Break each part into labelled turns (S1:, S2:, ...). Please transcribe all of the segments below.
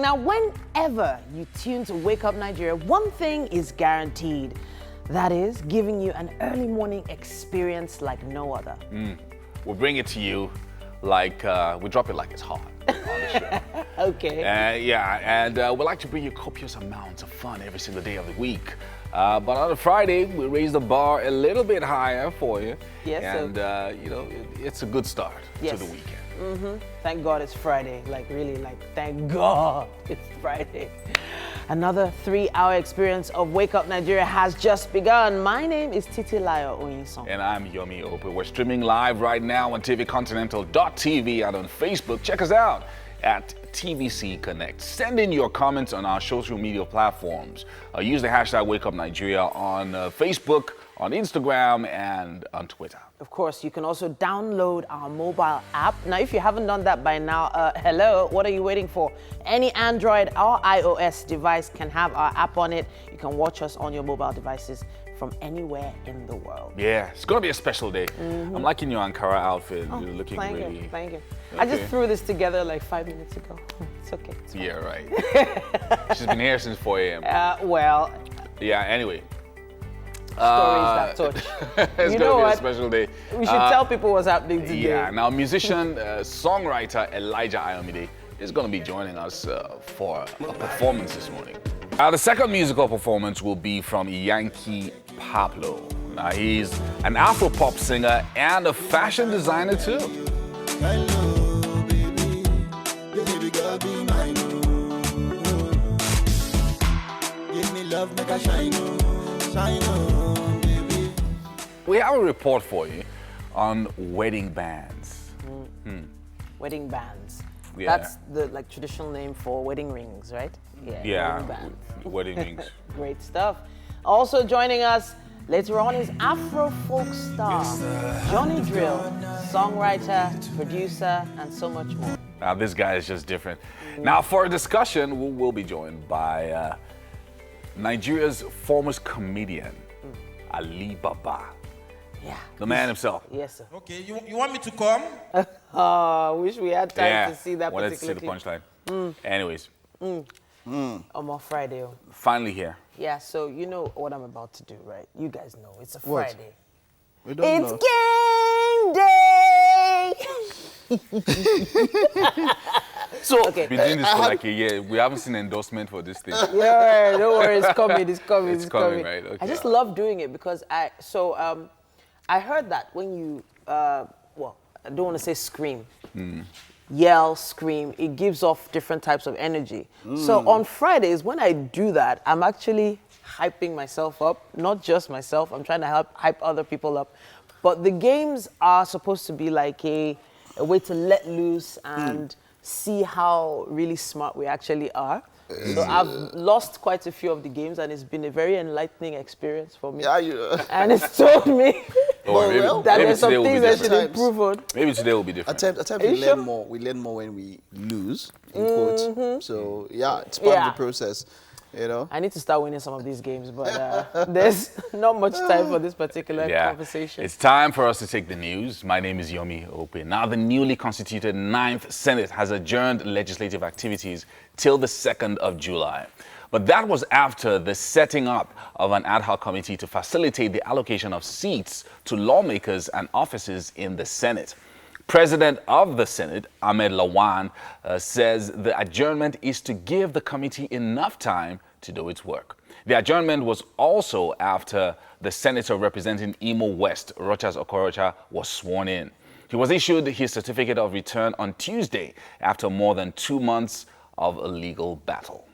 S1: Now, whenever you tune to Wake Up Nigeria, one thing is guaranteed. That is giving you an early morning experience like no other.
S2: We'll bring it to you like, we drop it like it's hot on the show.
S1: Okay.
S2: And we like to bring you copious amounts of fun every single day of the week. But on a Friday, we raise the bar a little bit higher for you.
S1: Yes,
S2: and, you know, it's a good start to the weekend.
S1: Thank God it's Friday. Like, really, like, thank God it's Friday. Another 3-hour experience of Wake Up Nigeria has just begun. My name is Titilayo Oyinson.
S2: And I'm Yomi Ope. We're streaming live right now on tvcontinental.tv and on Facebook. Check us out at TVC Connect. Send in your comments on our social media platforms. Use the hashtag Wake Up Nigeria on Facebook, on Instagram, and on Twitter.
S1: Of course, you can also download our mobile app. Now, if you haven't done that by now, hello, what are you waiting for? Any Android or iOS device can have our app on it. You can watch us on your mobile devices from anywhere in the world.
S2: Yeah, it's going to be a special day. I'm liking your Ankara outfit. You're looking really...
S1: Thank you.
S2: Okay.
S1: I just threw this together like 5 minutes ago. It's okay. It's fine.
S2: Yeah, right. She's been here since 4 a.m.
S1: Well...
S2: Yeah, anyway.
S1: Stories that touch.
S2: It's going to be a special day.
S1: We should tell people what's happening today.
S2: Yeah, now musician, songwriter Elijah Ayomide is going to be joining us for a performance this morning. The second musical performance will be from Yankee Pablo. Now, he's an Afro-pop singer and a fashion designer too.
S3: Hello, baby. Baby girl, be mine. Give me love, make a shine, shine, baby.
S2: We have a report for you on wedding bands.
S1: Wedding bands.
S2: Yeah.
S1: That's the traditional name for wedding rings, right?
S2: Yeah,
S1: Wedding bands.
S2: wedding rings.
S1: Great stuff. Also joining us later on is Afro folk star Johnny Drille, songwriter, producer, and so much more.
S2: Now, this guy is just different. Now, for a discussion, we'll be joined by Nigeria's foremost comedian, Ali Baba.
S1: Yeah.
S2: The man himself.
S1: Yes, sir.
S4: Okay, you want me to come?
S1: I wish we had time to see that
S2: wanted to see
S1: particular
S2: the
S1: clip.
S2: punchline. Anyways,
S1: On Friday.
S2: finally here.
S1: Yeah, so you know what I'm about to do, right? You guys know. It's a Friday.
S3: We don't know.
S1: It's game day!
S2: So,
S1: Okay.
S2: we've been doing this for like a year. We haven't seen endorsement for this thing.
S1: Yeah, don't worry, it's coming, it's coming,
S2: It's coming, right? Okay.
S1: I just love doing it because I heard that when you, well, I don't want to say scream, yell, scream, it gives off different types of energy. So on Fridays, when I do that, I'm actually hyping myself up, not just myself, I'm trying to hype other people up. But the games are supposed to be like a way to let loose and see how really smart we actually are. So I've lost quite a few of the games, and it's been a very enlightening experience for me.
S3: Yeah,
S1: And it's told me
S2: Well,
S1: that
S2: maybe
S1: there's some
S2: today will be
S1: things I should
S2: different.
S1: improve on.
S2: Maybe today will be different.
S3: At times
S1: you
S3: we
S1: sure?
S3: learn more. We learn more when we lose, in quotes. So yeah, it's part of the process. You know.
S1: I need to start winning some of these games, but there's not much time for this particular conversation.
S2: It's time for us to take the news. My name is Yomi Ope. Now, the newly constituted 9th Senate has adjourned legislative activities till the 2nd of July. But that was after the setting up of an ad hoc committee to facilitate the allocation of seats to lawmakers and offices in the Senate. President of the Senate, Ahmed Lawan, says the adjournment is to give the committee enough time to do its work. The adjournment was also after the senator representing Imo West, Rochas Okorocha, was sworn in. He was issued his certificate of return on Tuesday after more than 2 months of a legal battle.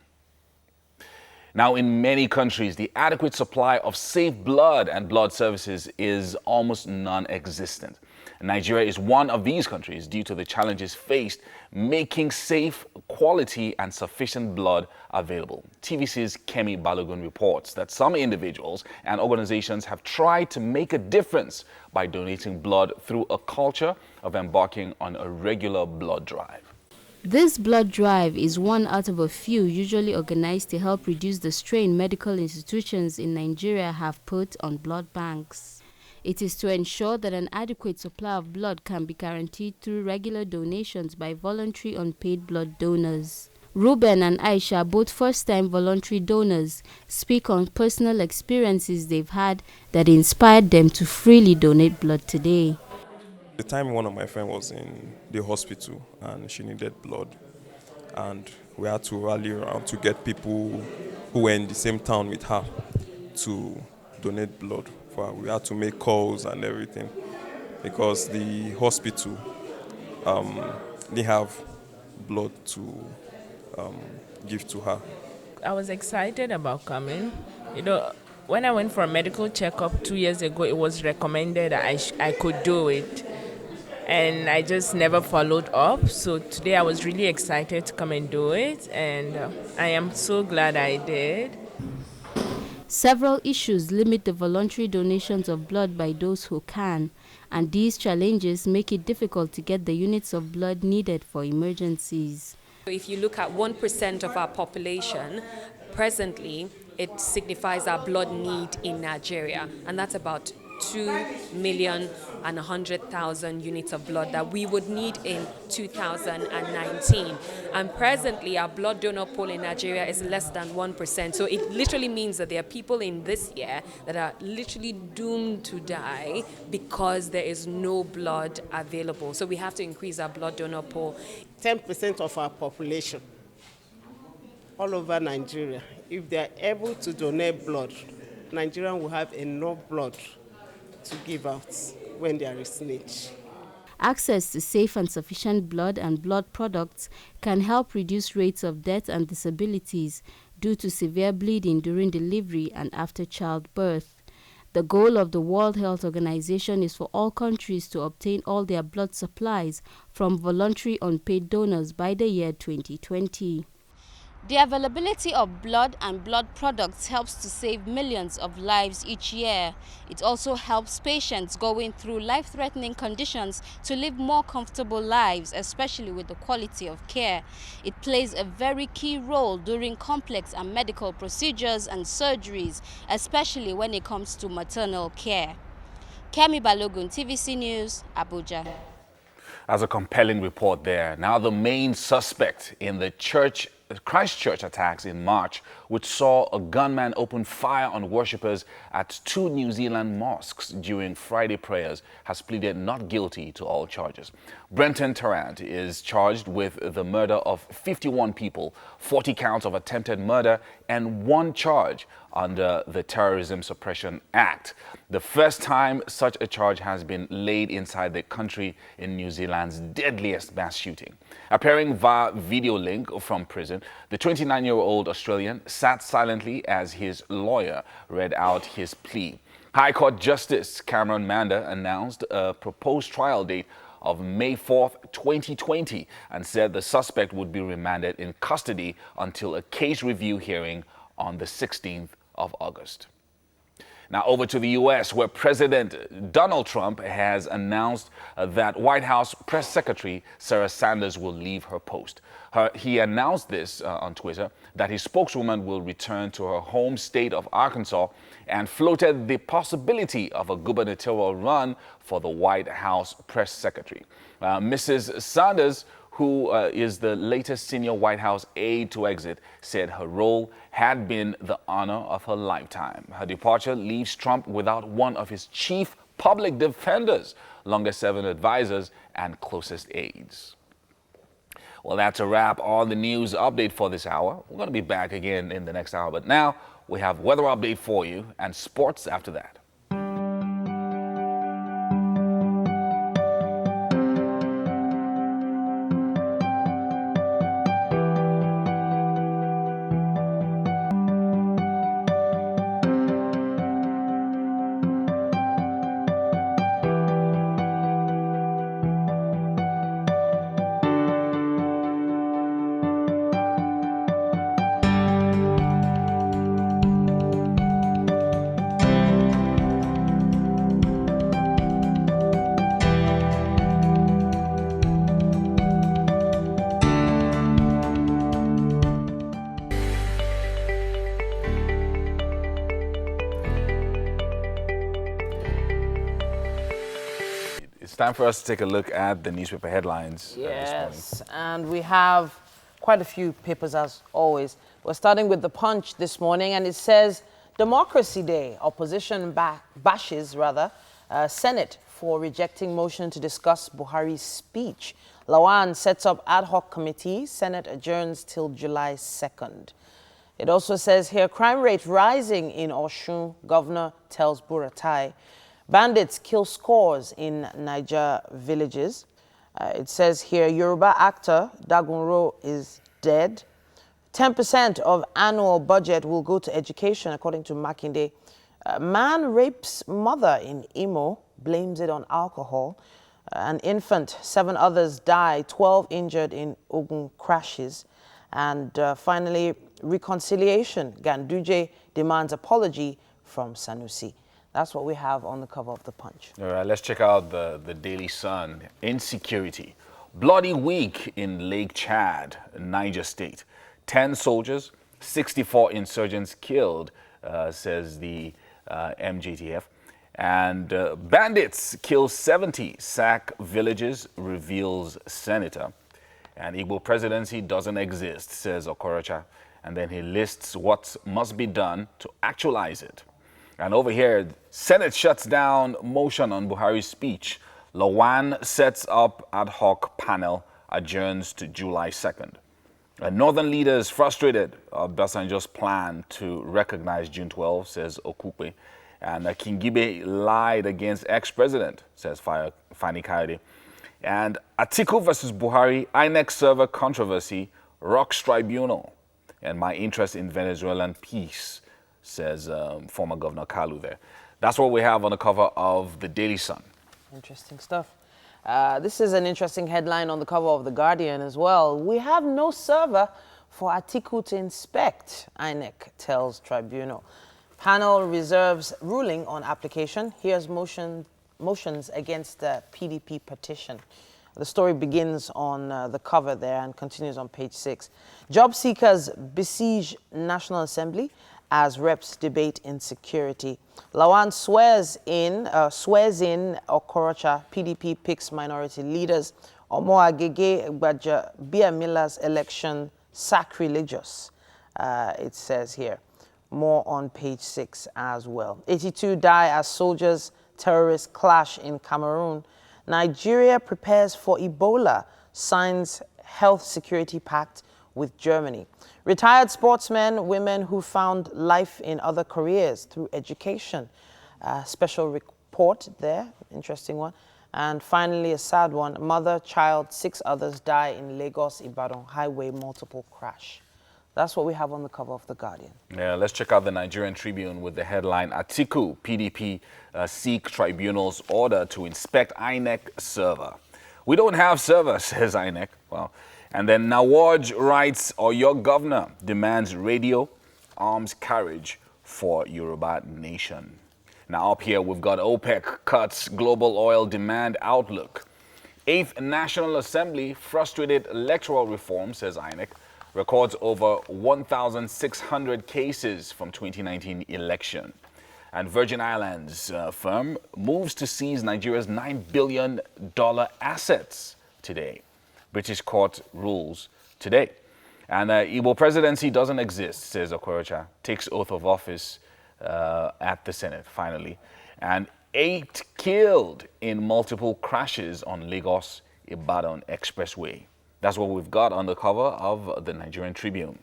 S2: Now, in many countries, the adequate supply of safe blood and blood services is almost non-existent. Nigeria is one of these countries due to the challenges faced making safe, quality, and sufficient blood available. TVC's Kemi Balogun reports that some individuals and organizations have tried to make a difference by donating blood through a culture of embarking on a regular blood drive.
S5: This blood drive is one out of a few usually organized to help reduce the strain medical institutions in Nigeria have put on blood banks. It is to ensure that an adequate supply of blood can be guaranteed through regular donations by voluntary unpaid blood donors. Ruben and Aisha, both first-time voluntary donors, speak on personal experiences they've had that inspired them to freely donate blood today.
S4: The time one of my friends was in the hospital and she needed blood, and we had to rally around to get people who were in the same town with her to donate blood for her. We had to make calls and everything because the hospital didn't have blood to give to her.
S6: I was excited about coming. You know, when I went for a medical checkup 2 years ago, it was recommended that I could do it. And I just never followed up. So today I was really excited to come and do it. And I am so glad I did.
S5: Several issues limit the voluntary donations of blood by those who can, and these challenges make it difficult to get the units of blood needed for emergencies.
S7: If you look at 1% of our population, presently it signifies our blood need in Nigeria, and that's about 2,100,000 units of blood that we would need in 2019. And presently, our blood donor pool in Nigeria is less than 1%. So it literally means that there are people in this year that are literally doomed to die because there is no blood available. So we have to increase our blood donor pool.
S8: 10% of our population all over Nigeria, if they are able to donate blood, Nigeria will have enough blood to give out when there is need.
S5: Access to safe and sufficient blood and blood products can help reduce rates of death and disabilities due to severe bleeding during delivery and after childbirth. The goal of the World Health Organization is for all countries to obtain all their blood supplies from voluntary unpaid donors by the year 2020. The availability of blood and blood products helps to save millions of lives each year. It also helps patients going through life-threatening conditions to live more comfortable lives, especially with the quality of care. It plays a very key role during complex and medical procedures and surgeries, especially when it comes to maternal care. Kemi Balogun, TVC News, Abuja.
S2: As a compelling report there. Now the main suspect in the Christchurch attacks in March, which saw a gunman open fire on worshippers at 2 New Zealand mosques during Friday prayers, has pleaded not guilty to all charges. Brenton Tarrant is charged with the murder of 51 people, 40 counts of attempted murder, and 1 charge under the Terrorism Suppression Act. The first time such a charge has been laid inside the country in New Zealand's deadliest mass shooting. Appearing via video link from prison, the 29-year-old Australian sat silently as his lawyer read out his plea. High Court Justice Cameron Manda announced a proposed trial date of May 4th, 2020, and said the suspect would be remanded in custody until a case review hearing on the 16th of August. Now over to the U.S., where President Donald Trump has announced that White House Press Secretary Sarah Sanders will leave her post. He announced this on Twitter, that his spokeswoman will return to her home state of Arkansas, and floated the possibility of a gubernatorial run for the White House Press Secretary. Mrs. Sanders, who is the latest senior White House aide to exit, said her role had been the honor of her lifetime. Her departure leaves Trump without one of his chief public defenders, longest-serving advisors, and closest aides. Well, that's a wrap on the news update for this hour. We're going to be back again in the next hour, but now we have weather update for you and sports after that. It's time for us to take a look at the newspaper headlines.
S1: Yes, and we have quite a few papers as always. We're starting with The Punch this morning, and it says, Democracy Day, opposition bashes Senate for rejecting motion to discuss Buhari's speech. Lawan sets up ad hoc committee, Senate adjourns till July 2nd. It also says here, crime rate rising in Osun, governor tells Buratai. Bandits kill scores in Niger villages. It says here, Yoruba actor Dagunro is dead. 10% of annual budget will go to education, according to Makinde. Man rapes mother in Imo, blames it on alcohol. An infant, 7 others die, 12 injured in Ogun crashes. And finally, reconciliation. Ganduje demands apology from Sanusi. That's what we have on the cover of The Punch.
S2: All right, let's check out the Daily Sun. Insecurity. Bloody week in Lake Chad, Niger State. 10 soldiers, 64 insurgents killed, says the MJTF. And bandits kill 70, sack villages, reveals senator. And Igbo presidency doesn't exist, says Okorocha. And then he lists what must be done to actualize it. And over here, Senate shuts down motion on Buhari's speech. Lawan sets up ad hoc panel, adjourns to July 2nd. Northern leaders frustrated Obasanjo's plan to recognize June 12, says Okupe. And Kingibe lied against ex-president, says Fani Kayode. And Atiku versus Buhari, INEC server controversy, rocks tribunal. And my interest in Venezuelan peace, says former Governor Kalu there. That's what we have on the cover of the Daily Sun.
S1: Interesting stuff. This is an interesting headline on the cover of The Guardian as well. We have no server for Atiku to inspect, INEC tells tribunal. Panel reserves ruling on application. Here's motions against the PDP petition. The story begins on the cover there and continues on page 6. Job seekers besiege National Assembly as reps debate insecurity. Lawan swears in Okorocha. PDP picks minority leaders. Omo Agege Gbaja Biamila's election sacrilegious. It says here. More on page 6 as well. 82 die as soldiers, terrorists clash in Cameroon. Nigeria prepares for Ebola, signs health security pact with Germany. Retired sportsmen, women who found life in other careers through education. Special report there, interesting one. And finally, a sad one. Mother, child, 6 others die in Lagos-Ibadan highway multiple crash. That's what we have on the cover of The Guardian. Yeah,
S2: let's check out the Nigerian Tribune with the headline, Atiku, PDP seek tribunal's order to inspect INEC server. We don't have server, says INEC. Well, and then Nawaj writes, or your governor demands radio arms carriage for Yoruba nation. Now up here, we've got OPEC cuts global oil demand outlook. 8th National Assembly frustrated electoral reform, says INEC. Records over 1,600 cases from 2019 election. And Virgin Islands firm moves to seize Nigeria's $9 billion assets today. British court rules today. And Igbo presidency doesn't exist, says Okorocha. Takes oath of office at the Senate, finally. And 8 killed in multiple crashes on Lagos-Ibadan Expressway. That's what we've got on the cover of the Nigerian Tribune.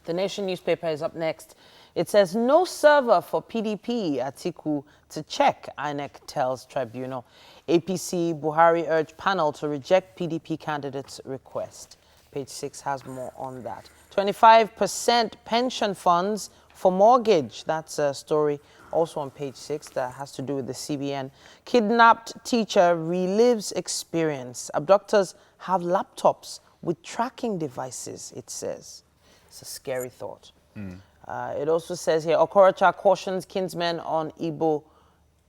S1: The Nation newspaper is up next. It says, no server for PDP Atiku to check, INEC tells tribunal. APC Buhari urged panel to reject PDP candidate's request. Page 6 has more on that. 25% pension funds for mortgage. That's a story also on page 6 that has to do with the CBN. Kidnapped teacher relives experience. Abductors have laptops with tracking devices, it says. It's a scary thought. It also says here, Okorocha cautions kinsmen on Igbo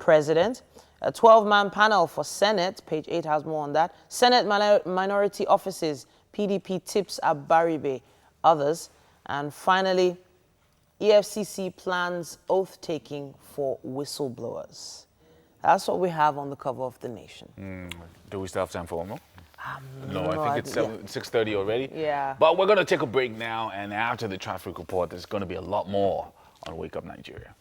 S1: president. A 12-man panel for Senate. Page 8 has more on that. Senate minority offices. PDP tips Abaribe. Others. And finally, EFCC plans oath-taking for whistleblowers. That's what we have on the cover of The Nation.
S2: Do we still have time for one more? No, I think it's 6:30 already.
S1: Yeah.
S2: But we're going to take a break now, and after the traffic report, there's going to be a lot more on Wake Up Nigeria.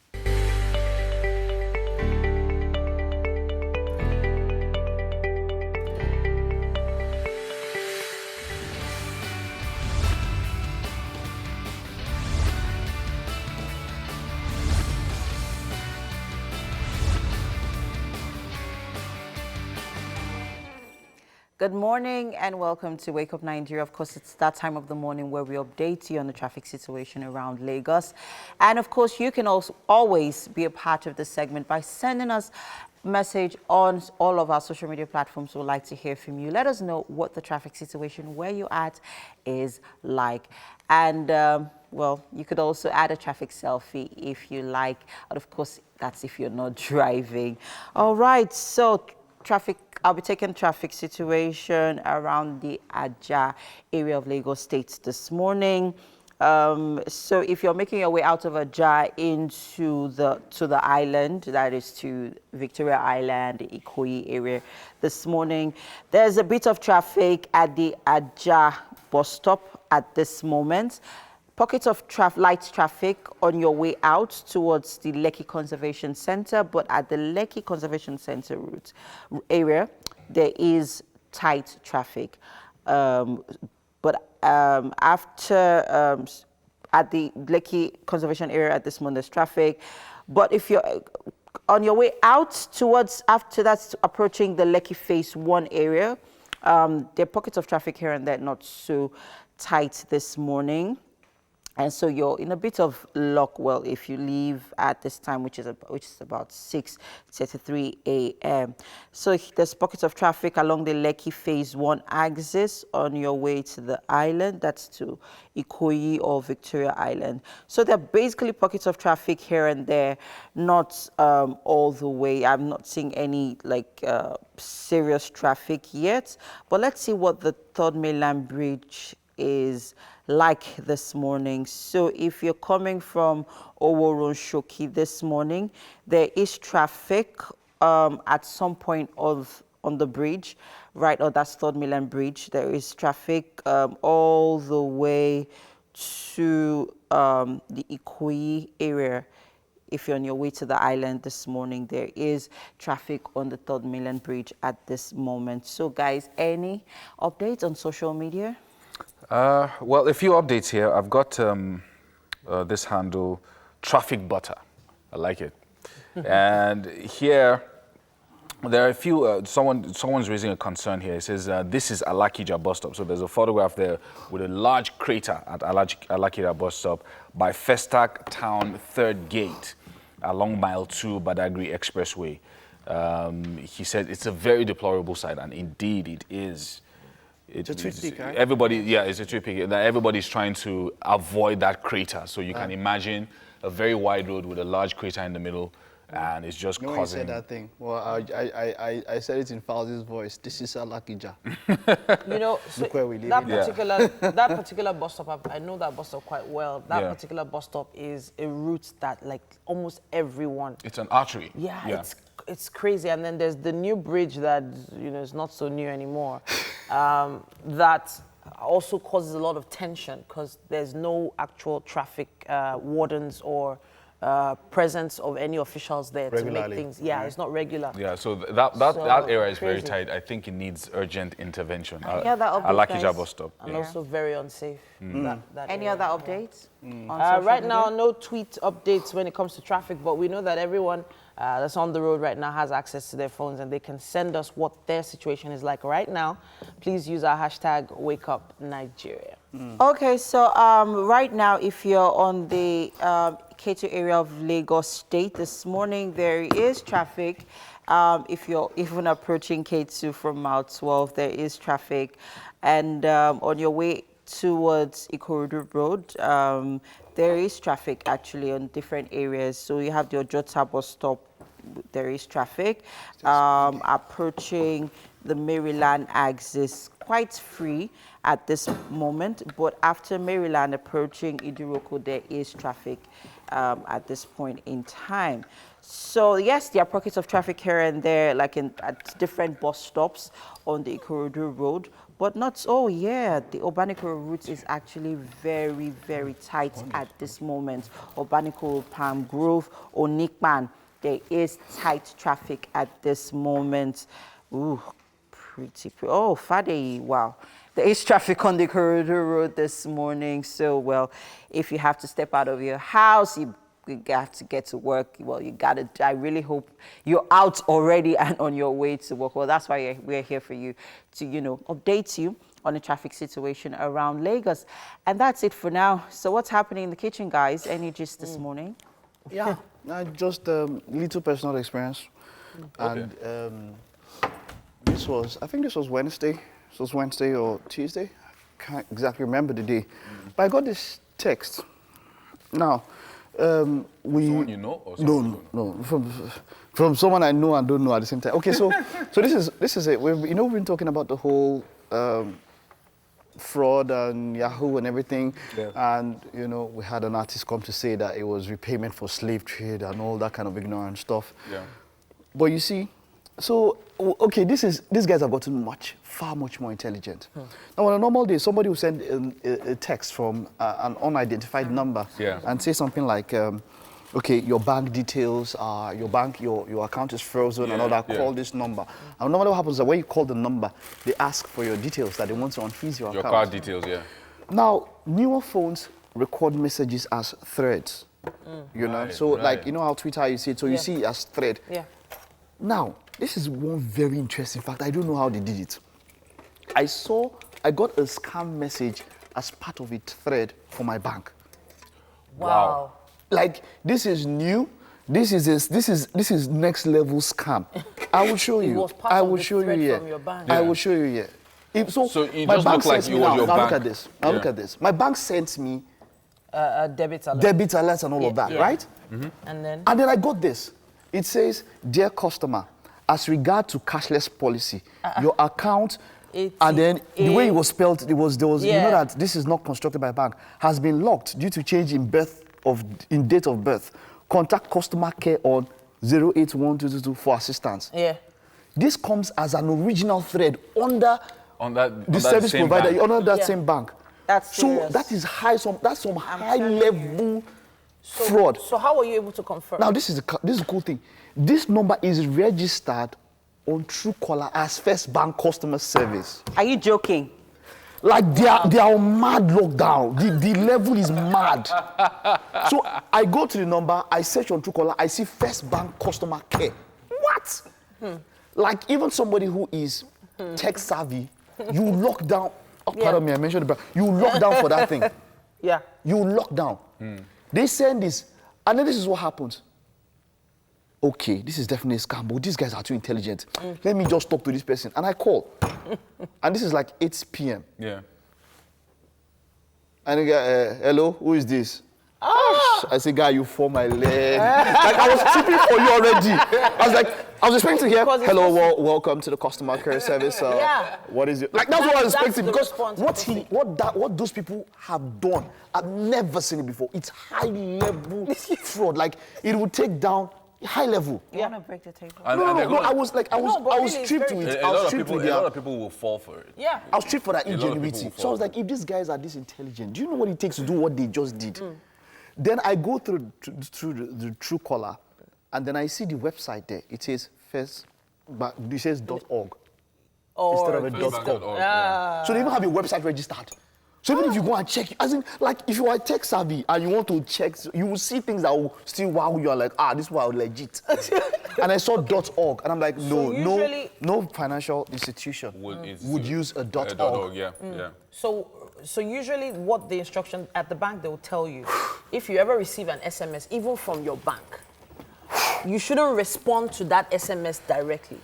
S9: Good morning and welcome to Wake Up Nigeria. Of course, it's that time of the morning where we update you on the traffic situation around Lagos. And of course, you can also always be a part of this segment by sending us a message on all of our social media platforms. We'd like to hear from you. Let us know what the traffic situation where you're at is like. And well, you could also add a traffic selfie if you like. And of course, that's if you're not driving. All right, so traffic. I'll be taking traffic situation around the Aja area of Lagos State this morning. So if you're making your way out of Aja into the island, that is to Victoria Island, the Ikoyi area this morning, there's a bit of traffic at the Aja bus stop at this moment. Pockets of light traffic on your way out towards the Lekki Conservation Center, but at the Lekki Conservation Center area, there is tight traffic. After at the Lekki Conservation area at this moment, there's traffic. But if you're on your way out towards, after that's approaching the Lekki Phase 1 area, there are pockets of traffic here and there, not so tight this morning. And so you're in a bit of luck, well, if you leave at this time, which is about 6:33 a.m. So there's pockets of traffic along the Lekki Phase 1 axis on your way to the island. That's to Ikoyi or Victoria Island. So there are basically pockets of traffic here and there, not all the way. I'm not seeing any serious traffic yet. But let's see what the Third Mainland Bridge is like this morning. So if you're coming from Oworonshoki this morning, there is traffic at some point on the bridge, right? Or that's Third Mainland Bridge. There is traffic all the way to the Ikoyi area. If you're on your way to the island this morning, there is traffic on the Third Mainland Bridge at this moment. So guys, any updates on social media?
S2: Well, a few updates here. I've got this handle, Traffic Butter. I like it. And here, there are a few, someone's raising a concern here. It says, this is Alakija bus stop. So there's a photograph there with a large crater at Alakija bus stop by Festac Town 3rd Gate along Mile 2 Badagry Expressway. He said it's a very deplorable sight, and indeed it is. It's a toothpick, right? It's a toothpick. Everybody's trying to avoid that crater. So you can imagine a very wide road with a large crater in the middle, and it's just causing...
S3: No one said that thing. Well, I said it in Fauzi's voice. This is Alakija.
S1: You know, so
S3: look where we live.
S1: That particular bus stop, I know that bus stop quite well. That particular bus stop is a route that, like, almost everyone...
S2: It's an artery.
S1: Yeah. It's crazy. And then there's the new bridge that, you know, is not so new anymore. That also causes a lot of tension because there's no actual traffic wardens or presence of any officials there to make things. Yeah, it's not regular.
S2: Yeah, so that area is very tight. I think it needs urgent intervention. Alakija bus stop.
S1: And also very unsafe.
S9: Any other updates?
S1: Right now, no tweet updates when it comes to traffic, but we know that everyone that's on the road right now has access to their phones and they can send us what their situation is like right now. Please use our hashtag WakeUpNigeria.
S9: Okay, so right now, if you're on the Ketu area of Lagos State this morning, there is traffic. If you're even approaching Ketu from Mile 12, there is traffic. And on your way towards Ikorodu Road, there is traffic actually on different areas. So you have the Ojota bus stop, there is traffic. Approaching the Maryland axis quite free at this moment, but after Maryland approaching Idiroko, there is traffic at this point in time. So yes, there are pockets of traffic here and there, like at different bus stops on the Ikorodu Road, but not, oh yeah, the Obanikoro route is actually very, very tight at this moment. Obanikoro, Palm Grove, Onikman, there is tight traffic at this moment. Ooh, oh, Fade, wow. There is traffic on the Ikorodu Road this morning, so well, if you have to step out of your house, you have to get to work. Well, you got to, I really hope you're out already and on your way to work. Well, that's why we're here for you to, you know, update you on the traffic situation around Lagos. And that's it for now. So what's happening in the kitchen, guys? Any gist this morning?
S10: Yeah, just little personal experience. And I think this was Wednesday. This was Wednesday or Tuesday. I can't exactly remember the day. But I got this text. Now,
S2: someone you know or someone
S10: no, from someone I know and don't know at the same time. Okay, so this is it. We've been talking about the whole fraud and Yahoo and everything, and we had an artist come to say that it was repayment for slave trade and all that kind of ignorant stuff. Yeah. But you see, so okay, these guys have gotten far much more intelligent. Now, on a normal day, somebody will send a text from an unidentified number and say something like, okay, your bank details are, your account is frozen and all that, call this number. And normally what happens is that when you call the number, they ask for your details that they want to unfreeze your account.
S2: Your card details, yeah.
S10: Now, newer phones record messages as threads, So like, how Twitter, you see it, so you see it as thread. Yeah. Now, this is one very interesting fact. I don't know how they did it. I got a scam message as part of a thread for my bank.
S1: Wow.
S10: Like, this is new. This is next level scam. I will show you. I will show you here. I will show you here.
S2: So it just looked like it was your bank.
S10: Now look at this. Now look at this. My bank sent me
S1: a debit alert.
S10: Debit alerts and all of that, right?
S1: And then
S10: I got this. It says, "Dear customer, as regard to cashless policy, your account," and then the way it was spelled, there was you know that this is not constructed by a bank, has been locked due to change in date of birth. Contact customer care on 081222 for assistance. Yeah. This comes as an original thread under the service provider, under that same bank.
S1: That's serious.
S10: So that is that's some high level fraud.
S1: So how were you able to confirm?
S10: Now this is a cool thing. This number is registered on Truecaller as First Bank customer service.
S9: Are you joking?
S10: Like they are on mad lockdown. The level is mad. So I go to the number, I search on Truecaller, I see First Bank customer care. What? Like even somebody who is tech savvy, you lock down. Oh, pardon me, I mentioned the brand. You lock down for that thing.
S1: Yeah.
S10: You lock down. They send this, and then this is what happens. Okay, this is definitely a scam, but these guys are too intelligent. Let me just talk to this person. And I call. And this is like 8 p.m.
S2: Yeah.
S10: And I go, hello, who is this? I say, guy, you for my leg. Like, I was tripping for you already. I was expecting to hear, hello, welcome to the customer care service. What is it? Like, that's what I was expecting, because what those people have done, I've never seen it before. It's high-level fraud. Like, it would take down high level.
S9: You want to break the table?
S10: No, I was tripped with it.
S2: A lot of people will fall for it.
S1: Yeah.
S10: I was tripped for that ingenuity. So I was like, if these guys are this intelligent, do you know what it takes to do what they just did? Then I go through the Truecaller, and then I see the website there. It says .org instead of a .com. So they even have a website registered. So even if you go and check, as in, like, if you are tech savvy and you want to check, you will see things that will still wow you. Are like, this was legit. And I saw .org, and I'm like, no financial institution would use a .org.
S2: Yeah.
S1: So usually what the instruction at the bank, they will tell you, if you ever receive an SMS, even from your bank, you shouldn't respond to that SMS directly.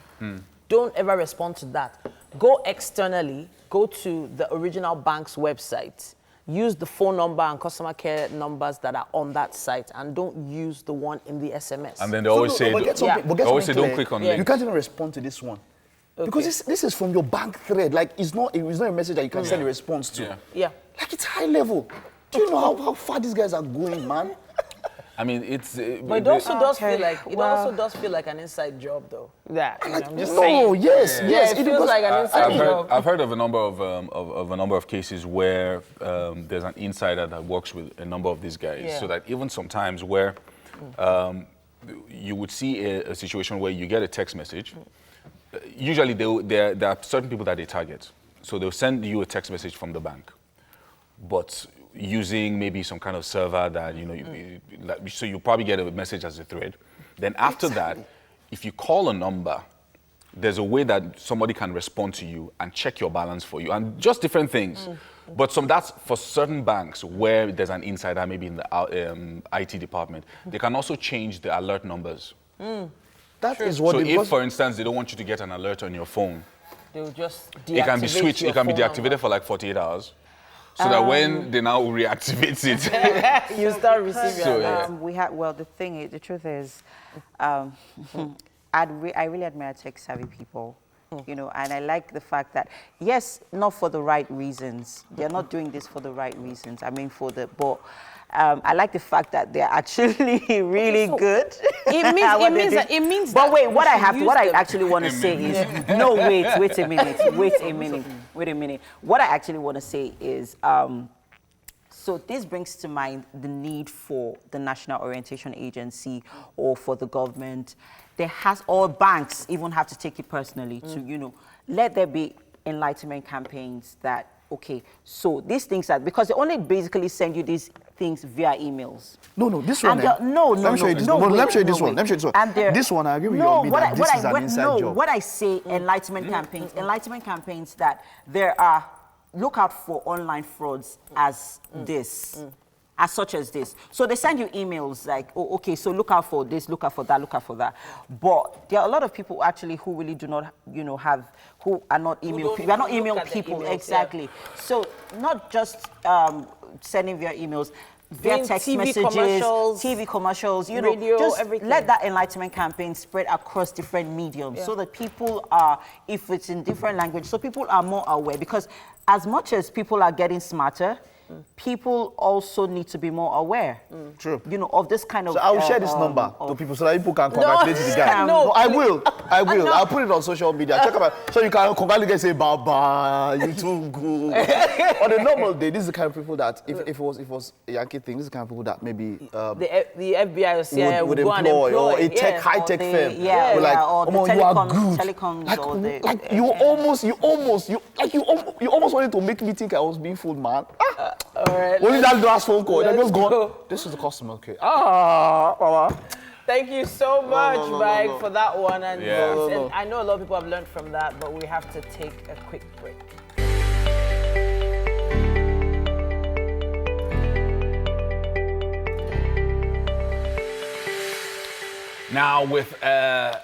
S1: Don't ever respond to that. Go externally, go to the original bank's website, use the phone number and customer care numbers that are on that site, and don't use the one in the SMS.
S2: And then they always say, don't click on links.
S10: You can't even respond to this one. Because this is from your bank thread. Like, it's not a message that you can send a response to.
S1: Yeah.
S10: Like, it's high level. Do you know how far these guys are going, man?
S2: I mean, it's...
S1: but it also does feel like also does feel like an inside job, though. Yeah, I'm just saying.
S10: No, yes.
S1: It feels like an inside job.
S2: I've heard of a number of cases where there's an insider that works with a number of these guys, so that even sometimes where you would see a situation where you get a text message. Usually there are certain people that they target, so they'll send you a text message from the bank, but using maybe some kind of server that so you probably get a message as a thread. Then after that, if you call a number, there's a way that somebody can respond to you and check your balance for you, and just different things. But that's for certain banks where there's an insider, maybe in the IT department. They can also change the alert numbers.
S10: That is what.
S2: So if, for instance, they don't want you to get an alert on your phone,
S1: they'll just deactivate
S2: it can be switched. It can be deactivated
S1: number
S2: for like 48 hours. So that when they now reactivate it,
S1: you start receiving
S9: alerts. The truth is, I really admire tech-savvy people, and I like the fact that, yes, not for the right reasons. They're not doing this for the right reasons. I mean, I like the fact that they're actually really good.
S1: It means.
S9: But wait, what I actually want to say is, no, wait a minute. What I actually want to say is, so this brings to mind the need for the National Orientation Agency or for the government. Or banks even have to take it personally to, let there be enlightenment campaigns that, okay, so these things because they only basically send you these things via emails.
S10: No, this one.
S9: Let me show you this one.
S10: This one, I agree with you. This is an inside job.
S9: What I say, enlightenment campaigns that there are, look out for online frauds as this. As such as this. So they send you emails like, oh, okay, so look out for this, look out for that, look out for that. But there are a lot of people actually who really do not, who are not email people. They are not email people, emails, exactly. Yeah. So not just sending via emails, via text messages, TV commercials, radio, just everything. Let that enlightenment campaign spread across different mediums so that people are, if it's in different language, so people are more aware. Because as much as people are getting smarter, people also need to be more aware.
S10: True.
S9: Of this kind of.
S10: So I will share this number to people so that people can congratulate the guy. No, I will. I'll put it on social media. Check out so you can congratulate and say, "Baba, you too good." On a normal day, this is the kind of people that if it was a Yankee thing, this is the kind of people that maybe
S1: the FBI or CIA
S10: would employ, or a high-tech firm.
S9: Or the
S10: you are good.
S9: Telecoms,
S10: like you almost wanted to make me think I was being fooled, man.
S1: All right.
S10: Only that last phone call. They're just gone. This is the customer. Okay.
S1: Thank you so much, Mike, for that one. And, and I know a lot of people have learned from that, but we have to take a quick break.
S2: Now, with a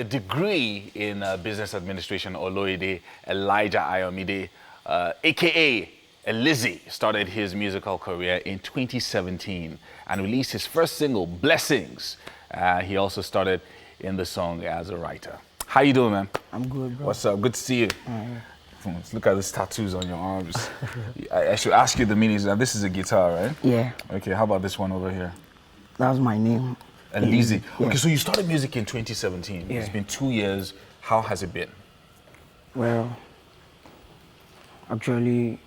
S2: degree in business administration, Oloide Elijah Ayomide, a.k.a. Lizzy, started his musical career in 2017 and released his first single, Blessings. He also started in the song as a writer. How you doing, man?
S11: I'm good, bro.
S2: What's up? Good to see you. Let's look at these tattoos on your arms. I should ask you the meanings. Now, this is a guitar, right?
S11: Yeah.
S2: Okay, how about this one over here?
S11: That was my name.
S2: Lizzy.
S11: Yeah.
S2: Okay, so you started music in 2017.
S11: Yeah.
S2: It's been 2 years. How has it been?
S11: Well, actually,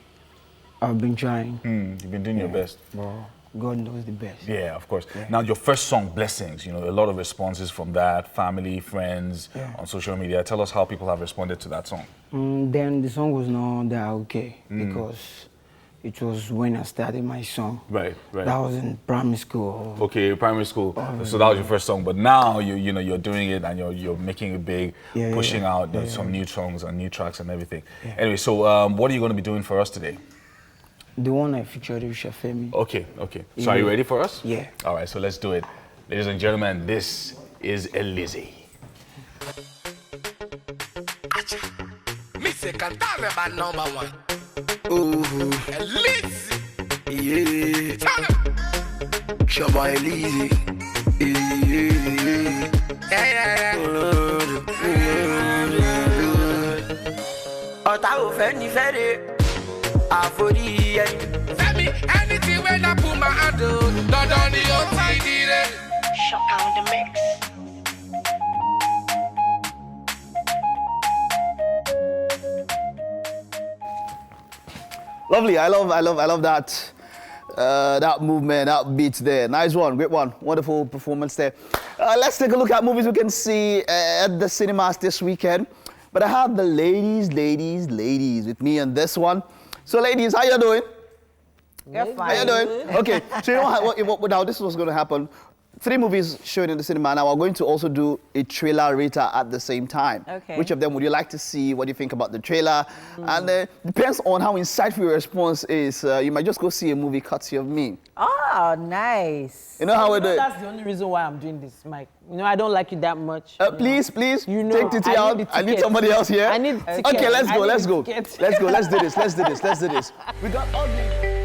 S11: I've been trying.
S2: You've been doing your best.
S11: Well, God knows the best.
S2: Yeah, of course.
S11: Yeah.
S2: Now, your first song, Blessings, a lot of responses from that, family, friends, on social media. Tell us how people have responded to that song.
S11: Then the song was not that okay because it was when I started my song.
S2: Right.
S11: That was in primary school.
S2: Okay, primary school. So that was your first song, but now you're doing it and you're making it big, pushing out some new songs and new tracks and everything. Yeah. Anyway, so what are you going to be doing for us today?
S11: The one I featured with Shafemi.
S2: Okay. So are you ready for us?
S11: Yeah.
S2: All right, so let's do it. Ladies and gentlemen, this is Lizzy.
S12: Me say cantare by number one. Ooh, Lizzy. Yeah. Shabba Lizzy. Yeah. Fendi Fede. Afori. Femi, anything when I put my hand on, not on the outside.
S13: Shut down the mix.
S10: Lovely. I love that. That movement, that beat there. Nice one, great one. Wonderful performance there. Let's take a look at movies we can see at the cinemas this weekend. But I have the ladies with me on this one. So ladies, how you doing?
S9: You're fine.
S10: How you doing? Okay, so you know how this was going to happen. 3 movies showing in the cinema. Now we're going to also do a trailer rater at the same time.
S9: Okay.
S10: Which of them would you like to see? What do you think about the trailer? And depends on how insightful your response is. You might just go see a movie courtesy of me.
S9: Oh, nice.
S10: You know how we do it?
S1: That's the only reason why I'm doing this, Mike. You know, I don't like you that much.
S10: Please,
S1: You know,
S10: take Titi out. I need somebody else here.
S1: I need ticket.
S10: Okay, let's go.
S1: Let's do
S10: this. We got all the...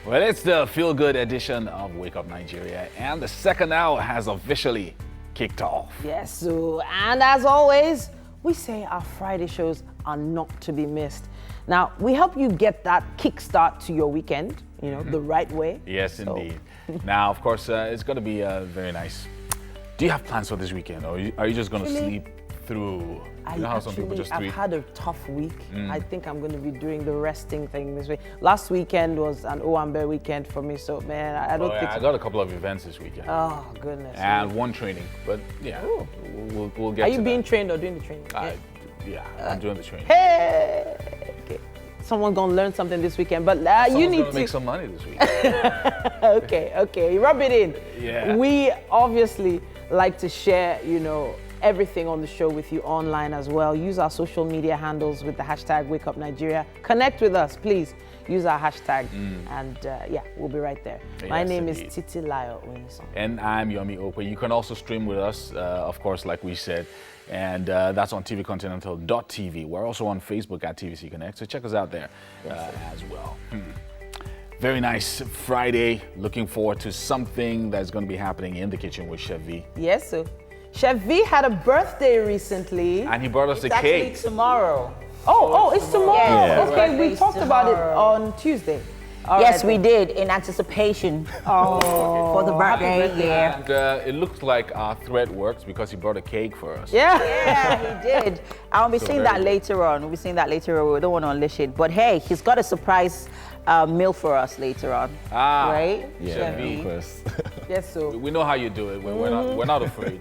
S2: Well, it's the feel-good edition of Wake Up Nigeria, and the second hour has officially kicked off.
S1: Yes, so, and as always, we say our Friday shows are not to be missed. Now, we help you get that kickstart to your weekend, you know, the right way.
S2: Yes, indeed. Now, of course, it's going to be very nice. Do you have plans for this weekend, or are you just going to sleep through? You know how some people just sleep?
S1: I've had a tough week. I think I'm going to be doing the resting thing this week. Last weekend was an Owambe weekend for me, so man, I don't think...
S2: I got a couple of events this weekend.
S1: Oh, goodness.
S2: And one training, but yeah, we'll get to
S1: Are you being trained or doing the training?
S2: Yeah, I'm doing the training.
S1: Hey! Okay. Someone's going to learn something this weekend, but you need to...
S2: make some money this weekend.
S1: Okay, rub it in.
S2: Yeah.
S1: We obviously like to share, you know, everything on the show with you online as well. Use our social media handles with the hashtag Wake Up Nigeria. Connect with us, please. Use our hashtag, and yeah, we'll be right there. My name is Titi Layo Onison.
S2: And I'm Yomi Okwe. You can also stream with us, of course, like we said, and that's on tvcontinental.tv. We're also on Facebook at TVC Connect, so check us out there as well. Very nice Friday. Looking forward to something that's going to be happening in the kitchen with Chef V.
S1: Yes, sir. Chef V had a birthday recently.
S2: And he brought us a
S9: Actually
S2: cake.
S9: tomorrow.
S1: Oh, it's tomorrow.
S9: Yeah.
S1: Okay, we talked about it on Tuesday. All
S9: Yes,
S1: right,
S9: we did, in anticipation for the birthday. Yeah.
S2: And it looks like our thread works because he brought a cake for us.
S1: Yeah,
S9: He did. I'll be seeing that later on. We'll be seeing that later on. We don't want to unleash it. But hey, he's got a surprise meal for us later on. Right?
S2: Yeah.
S1: Yes, so.
S2: We know how you do it. We're not afraid.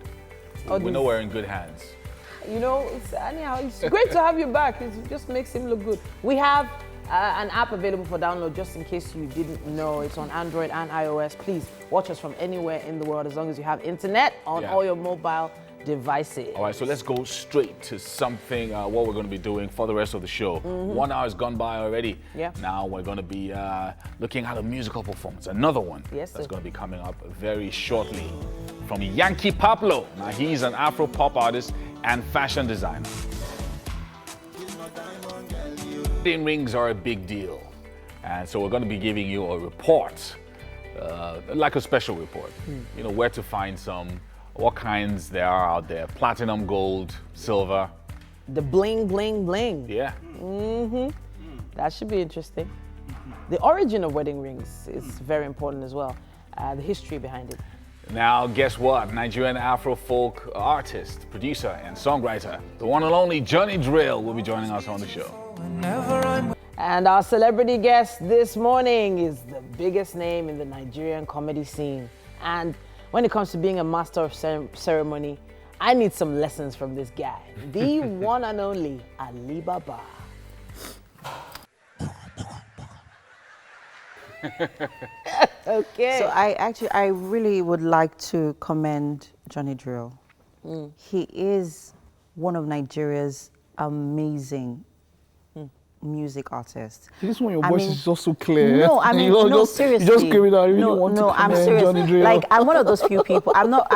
S2: We know we're in good hands.
S1: You know, it's great to have you back. It just makes him look good. We have an app available for download just in case you didn't know. It's on Android and iOS. Please watch us from anywhere in the world as long as you have internet on all your mobile devices.
S2: All right, so let's go straight to something, what we're going to be doing for the rest of the show. 1 hour has gone by already.
S1: Yeah.
S2: Now we're going to be looking at a musical performance, another one that's going to be coming up very shortly from Yankee Pablo. Now he's an Afro-pop artist and fashion designer. Wedding rings are a big deal, and so we're going to be giving you a report, like a special report. You know, where to find some, what kinds there are out there, platinum, gold, silver.
S1: The bling, bling, bling.
S2: Yeah.
S1: That should be interesting. The origin of wedding rings is very important as well, the history behind it.
S2: Now, guess what? Nigerian Afro-folk artist, producer, and songwriter, the one and only Johnny Drille will be joining us on the show.
S1: And our celebrity guest this morning is the biggest name in the Nigerian comedy scene. And when it comes to being a master of ceremony, I need some lessons from this guy, the one and only Alibaba.
S9: Okay. So I really would like to commend Johnny Drille. He is one of Nigeria's amazing music artists.
S10: This one, your voice is just so clear.
S9: No, I mean, no, seriously.
S10: You just screaming out. I really want to
S9: I'm
S10: commend
S9: serious.
S10: Johnny Drille.
S9: Like, I'm one of those few people. I'm not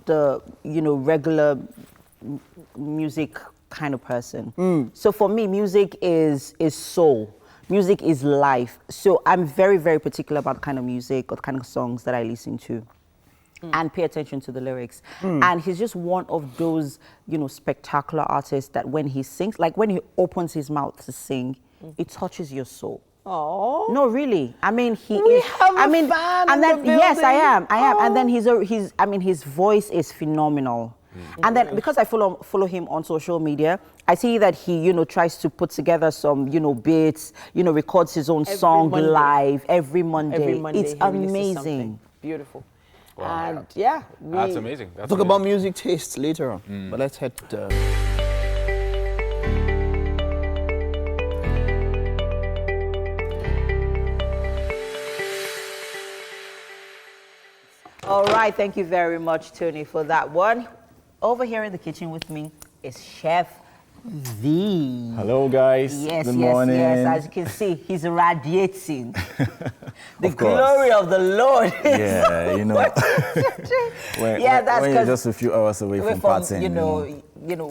S9: the regular music kind of person. So for me, music is soul. Music is life. So I'm very, very particular about the kind of music or the kind of songs that I listen to. And pay attention to the lyrics. And he's just one of those, spectacular artists that when he sings, like when he opens his mouth to sing, it touches your soul.
S1: Oh.
S9: No, really. I mean,
S1: We have a fan in the
S9: yes, I
S1: building.
S9: am. And then his voice is phenomenal. And then because I follow him on social media, I see that he, tries to put together some, bits, records his own song live every Monday.
S1: Every Monday
S9: It's
S1: he releases
S9: amazing.
S1: something. Beautiful.
S2: Wow.
S1: And yeah,
S2: That's amazing. That's
S3: Talk
S2: amazing.
S3: about music tastes later on, but let's head to...
S9: All right, thank you very much, Tony, for that one. Over here in the kitchen with me is Chef V.
S14: Hello, guys.
S9: Yes,
S14: Good
S9: yes,
S14: morning.
S9: yes. As you can see, he's radiating the
S14: Of course.
S9: glory of the Lord.
S14: Yeah, when
S9: that's
S14: you're
S9: 'cause
S14: just a few hours away from partying.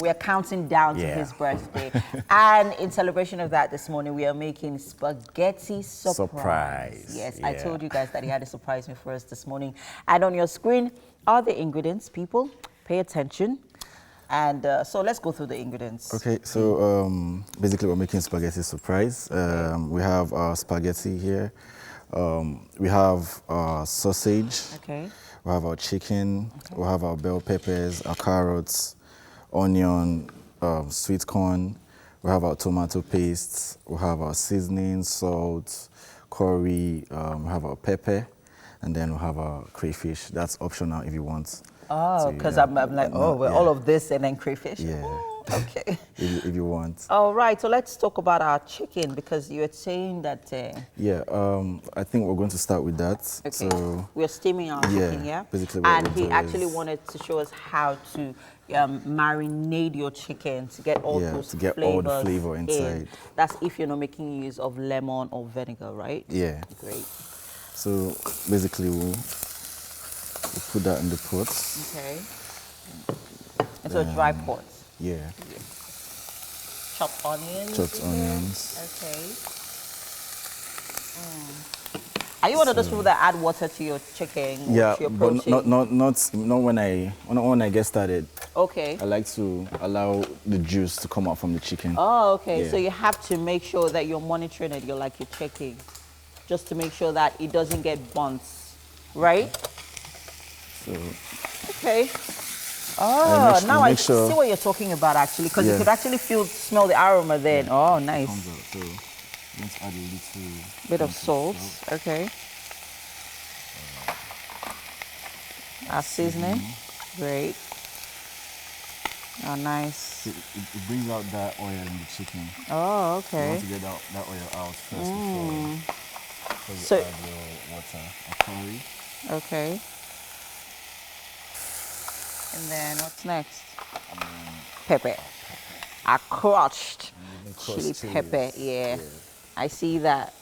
S9: We're counting down to
S14: Yeah.
S9: his birthday. And in celebration of that this morning, we are making spaghetti surprise. Yes, I
S14: yeah.
S9: told you guys that he had a surprise me for us this morning. And on your screen are the ingredients, people. Pay attention. And so let's go through the ingredients.
S14: Okay, so basically we're making spaghetti surprise. We have our spaghetti here. We have our sausage.
S9: Okay.
S14: We have our chicken. Okay. We have our bell peppers, our carrots, onion, sweet corn. We have our tomato paste. We have our seasoning, salt, curry. We have our pepper. And then we have our crayfish. That's optional if you want.
S9: Oh, because I'm like, all of this and then crayfish?
S14: Yeah.
S9: Okay.
S14: if you want.
S9: All right, so let's talk about our chicken because you were saying that...
S14: Yeah, I think we're going to start with that.
S9: Okay,
S14: so
S9: we're steaming our chicken, yeah?
S14: Basically what
S9: and
S14: we'll
S9: he
S14: do
S9: actually
S14: is,
S9: wanted to show us how to marinate your chicken to get all those
S14: to get
S9: flavors
S14: all the flavor inside.
S9: in. That's if you're not making use of lemon or vinegar, right?
S14: Yeah.
S9: Great.
S14: So basically we'll put that in the pot.
S9: Okay. Into a dry pot.
S14: Yeah.
S9: Chopped onions.
S14: Chopped onions.
S9: Okay. Are you one of those people that add water to your chicken? Or
S14: Yeah,
S9: to your
S14: but
S9: protein?
S14: not when I get started.
S9: Okay.
S14: I like to allow the juice to come out from the chicken.
S9: Oh, okay.
S14: Yeah.
S9: So you have to make sure that you're monitoring it. You're checking, just to make sure that it doesn't get burnt, right?
S14: So.
S9: Okay. Oh, now I see
S14: sure.
S9: what you're talking about actually, because you could actually smell the aroma then. Oh, nice.
S14: So let's add a little
S9: bit of salt. Okay. Our seasoning. Great. Oh, nice.
S14: It brings out that oil in the chicken.
S9: Oh, okay.
S14: You want to get that oil out first before
S9: So,
S14: you add your water or curry.
S9: Okay. And then what's next? Pepper. I crushed chili pepper. Yeah. I see that.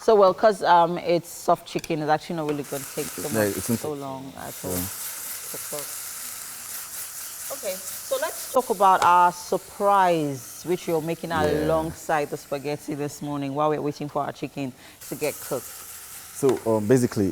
S9: So well, because it's soft chicken, it's actually not really going to take so long at all to cook. Okay, so let's talk about our surprise, which you're making alongside the spaghetti this morning while we're waiting for our chicken to get cooked.
S14: So basically,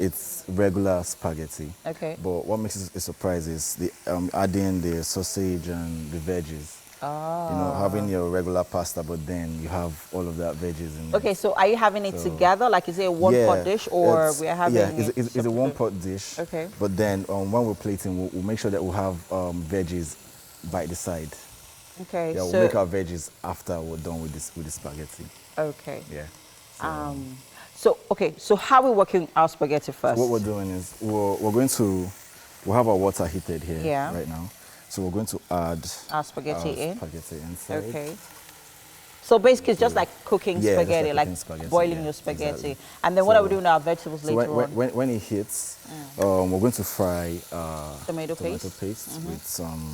S14: it's regular spaghetti.
S9: Okay.
S14: But what makes it a surprise is adding the sausage and the veggies.
S9: Oh.
S14: Having your regular pasta, but then you have all of that veggies in it.
S9: Okay, so are you having it together? Like, is it a one-pot dish, or we are having
S14: it's a one-pot dish.
S9: Okay.
S14: But then when we're plating, we'll make sure that we'll have veggies by the side.
S9: Okay.
S14: Yeah, we'll make our veggies after we're done with the spaghetti.
S9: Okay.
S14: Yeah.
S9: So how are we working our spaghetti first?
S14: So what we're doing is we'll have our water heated here right now. So we're going to add
S9: our spaghetti
S14: inside.
S9: Okay. So basically, it's just like cooking
S14: Yeah,
S9: spaghetti,
S14: just
S9: like
S14: cooking spaghetti,
S9: boiling
S14: yeah,
S9: your spaghetti.
S14: exactly.
S9: And then what are we
S14: So-
S9: doing with our vegetables
S14: So
S9: later on?
S14: when it hits, we're going to fry
S9: Tomato
S14: tomato
S9: paste.
S14: paste with some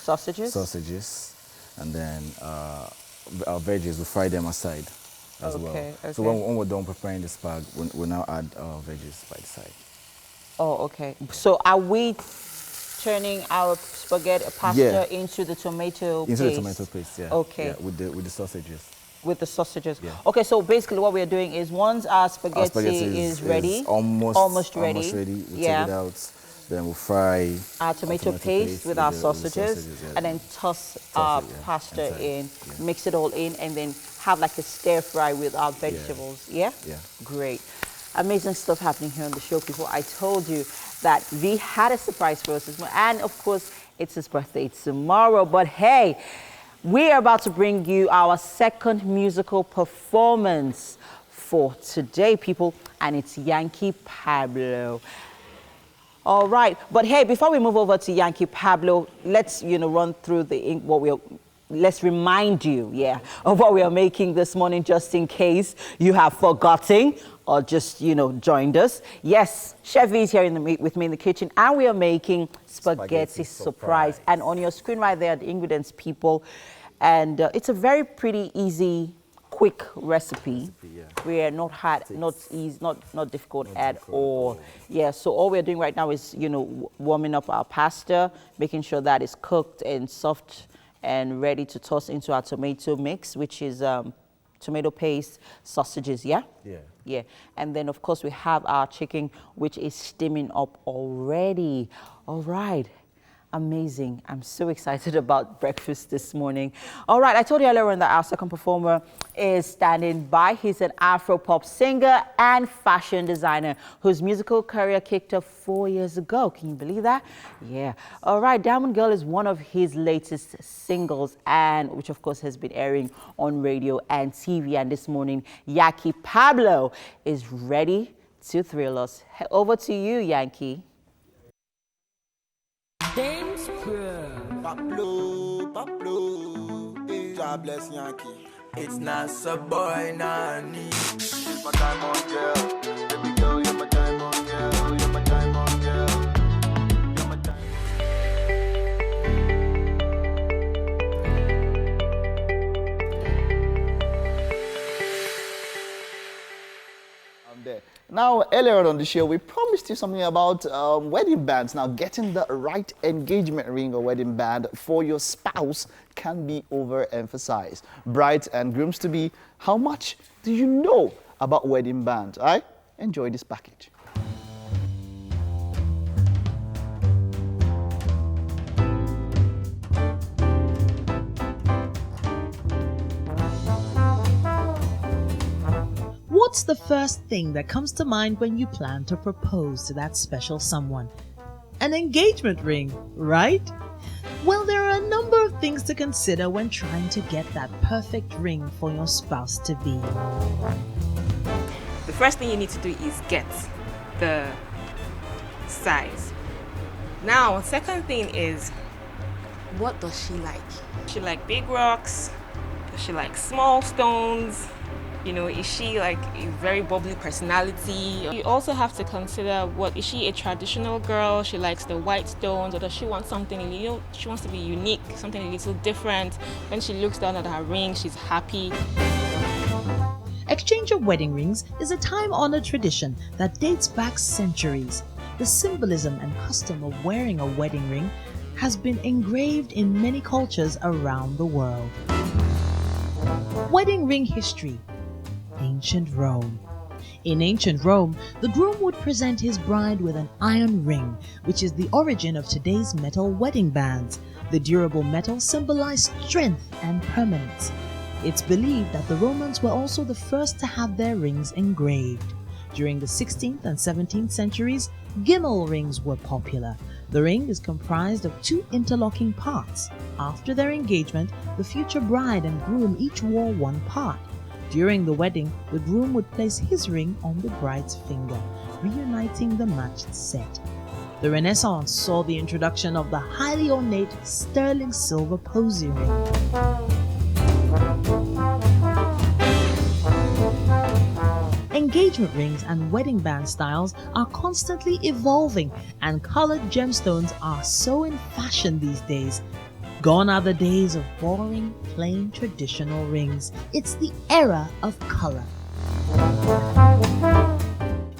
S9: Sausages?
S14: and then our veggies, we fry them aside as well.
S9: Okay,
S14: So
S9: okay.
S14: when we're done preparing the spag, we'll now add our veggies by the side.
S9: Oh, okay. So are we turning our spaghetti pasta into the tomato paste?
S14: Into the tomato paste, yeah.
S9: Okay.
S14: Yeah, with the sausages.
S9: With the sausages.
S14: Yeah.
S9: Okay, so basically what we're doing is once our spaghetti is ready,
S14: almost ready.
S9: yeah,
S14: We take it out. Then we'll fry
S9: our tomato paste with our sausages,
S14: yeah.
S9: and then toss our pasta in, mix it all in, and then have like a stir fry with our vegetables. Yeah?
S14: Yeah.
S9: Great. Amazing stuff happening here on the show, people. I told you that we had a surprise for us this morning, and of course, it's his birthday tomorrow. But hey, we are about to bring you our second musical performance for today, people, and it's Yankee Pablo. All right, but hey, before we move over to Yankee Pablo, let's run through let's remind you, of what we are making this morning, just in case you have forgotten or just joined us. Yes, Chef V is here with me in the kitchen, and we are making spaghetti surprise. And on your screen right there are the ingredients, people, and it's a very pretty easy, quick recipe. We are not hard, not difficult at all. Yeah, so all we're doing right now is warming up our pasta, making sure that it's cooked and soft and ready to toss into our tomato mix, which is tomato paste, sausages. Yeah. And then of course we have our chicken, which is steaming up already. All right. Amazing. I'm so excited about breakfast this morning. All right, I told you earlier on that our second performer is standing by. He's an Afro-pop singer and fashion designer whose musical career kicked off 4 years ago. Can you believe that? Yeah. All right, Diamond Girl is one of his latest singles, and which of course has been airing on radio and TV. And this morning, Yankee Pablo is ready to thrill us. Over to you, Yankee.
S15: Pablo, God bless Yankee. It's not so boy, Nani. It's my time on, girl. Baby girl, you're my time on, girl. You're my time on, girl. You're my time.
S10: I'm there. Now, earlier on the show, we promised you something about wedding bands. Now, getting the right engagement ring or wedding band for your spouse can be overemphasized. Brides and grooms-to-be, how much do you know about wedding bands? Enjoy this package.
S16: What's the first thing that comes to mind when you plan to propose to that special someone? An engagement ring, right? Well, there are a number of things to consider when trying to get that perfect ring for your spouse to be.
S17: The first thing you need to do is get the size. Now, second thing is, what does she like? Does she like big rocks? Does she like small stones? Is she like a very bubbly personality? You also have to consider, is she a traditional girl? She likes the white stones, or does she want something, she wants to be unique, something a little different. When she looks down at her ring, she's happy.
S16: Exchange of wedding rings is a time-honored tradition that dates back centuries. The symbolism and custom of wearing a wedding ring has been engraved in many cultures around the world. Wedding ring history. Ancient Rome. In ancient Rome, the groom would present his bride with an iron ring, which is the origin of today's metal wedding bands. The durable metal symbolized strength and permanence. It's believed that the Romans were also the first to have their rings engraved. During the 16th and 17th centuries, gimel rings were popular. The ring is comprised of two interlocking parts. After their engagement, the future bride and groom each wore one part. During the wedding, the groom would place his ring on the bride's finger, reuniting the matched set. The Renaissance saw the introduction of the highly ornate sterling silver posy ring. engagement rings and wedding band styles are constantly evolving, and colored gemstones are so in fashion these days. Gone are the days of boring, plain, traditional rings. It's the era of color.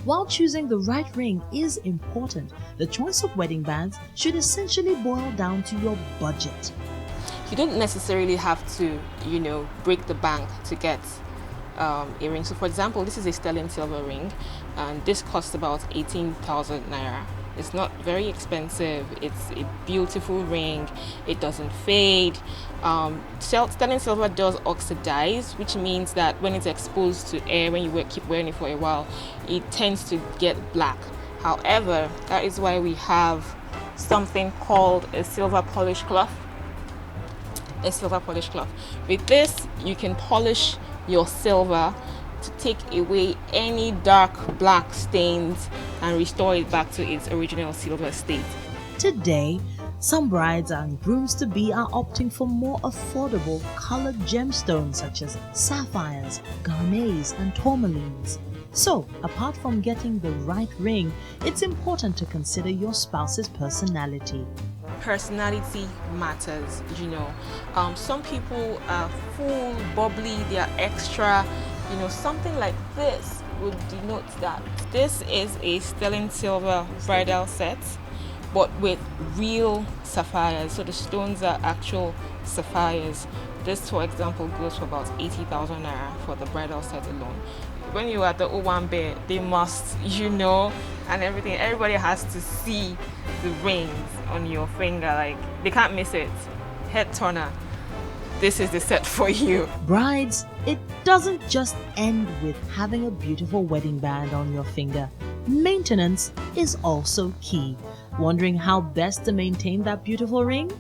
S16: While choosing the right ring is important, the choice of wedding bands should essentially boil down to your budget.
S17: You don't necessarily have to, break the bank to get a ring. So for example, this is a sterling silver ring, and this costs about 18,000 naira. It's not very expensive. It's a beautiful ring. It doesn't fade. Sterling silver does oxidize, which means that when it's exposed to air, when you keep wearing it for a while, it tends to get black. However, that is why we have something called a silver polish cloth. A silver polish cloth. With this, you can polish your silver to take away any dark black stains and restore it back to its original silver state.
S16: Today, some brides and grooms-to-be are opting for more affordable colored gemstones such as sapphires, garnets, and tourmalines. So, apart from getting the right ring, it's important to consider your spouse's personality.
S17: Personality matters, Some people are full, bubbly, they are extra. Something like this would denote that. This is a sterling silver bridal set, but with real sapphires. So the stones are actual sapphires. This, for example, goes for about 80,000 naira for the bridal set alone. When you're at the Owambe, they must, and everything. Everybody has to see the rings on your finger. Like, they can't miss it. Head turner. This is the set for you.
S16: Brides, it doesn't just end with having a beautiful wedding band on your finger. Maintenance is also key. Wondering how best to maintain that beautiful ring?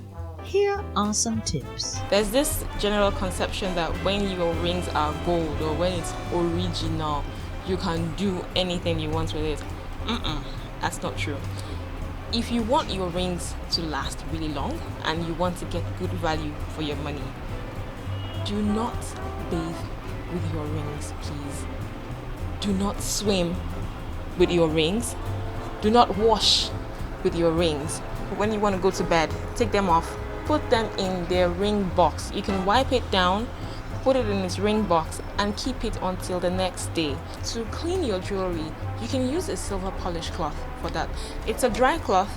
S16: Here are some tips.
S17: There's this general conception that when your rings are gold or when it's original, you can do anything you want with it. That's not true. If you want your rings to last really long and you want to get good value for your money, do not bathe with your rings, please. Do not swim with your rings. Do not wash with your rings. When you want to go to bed, take them off. Put them in their ring box. You can wipe it down, put it in its ring box, and keep it until the next day. To clean your jewelry, you can use a silver polish cloth for that. It's a dry cloth.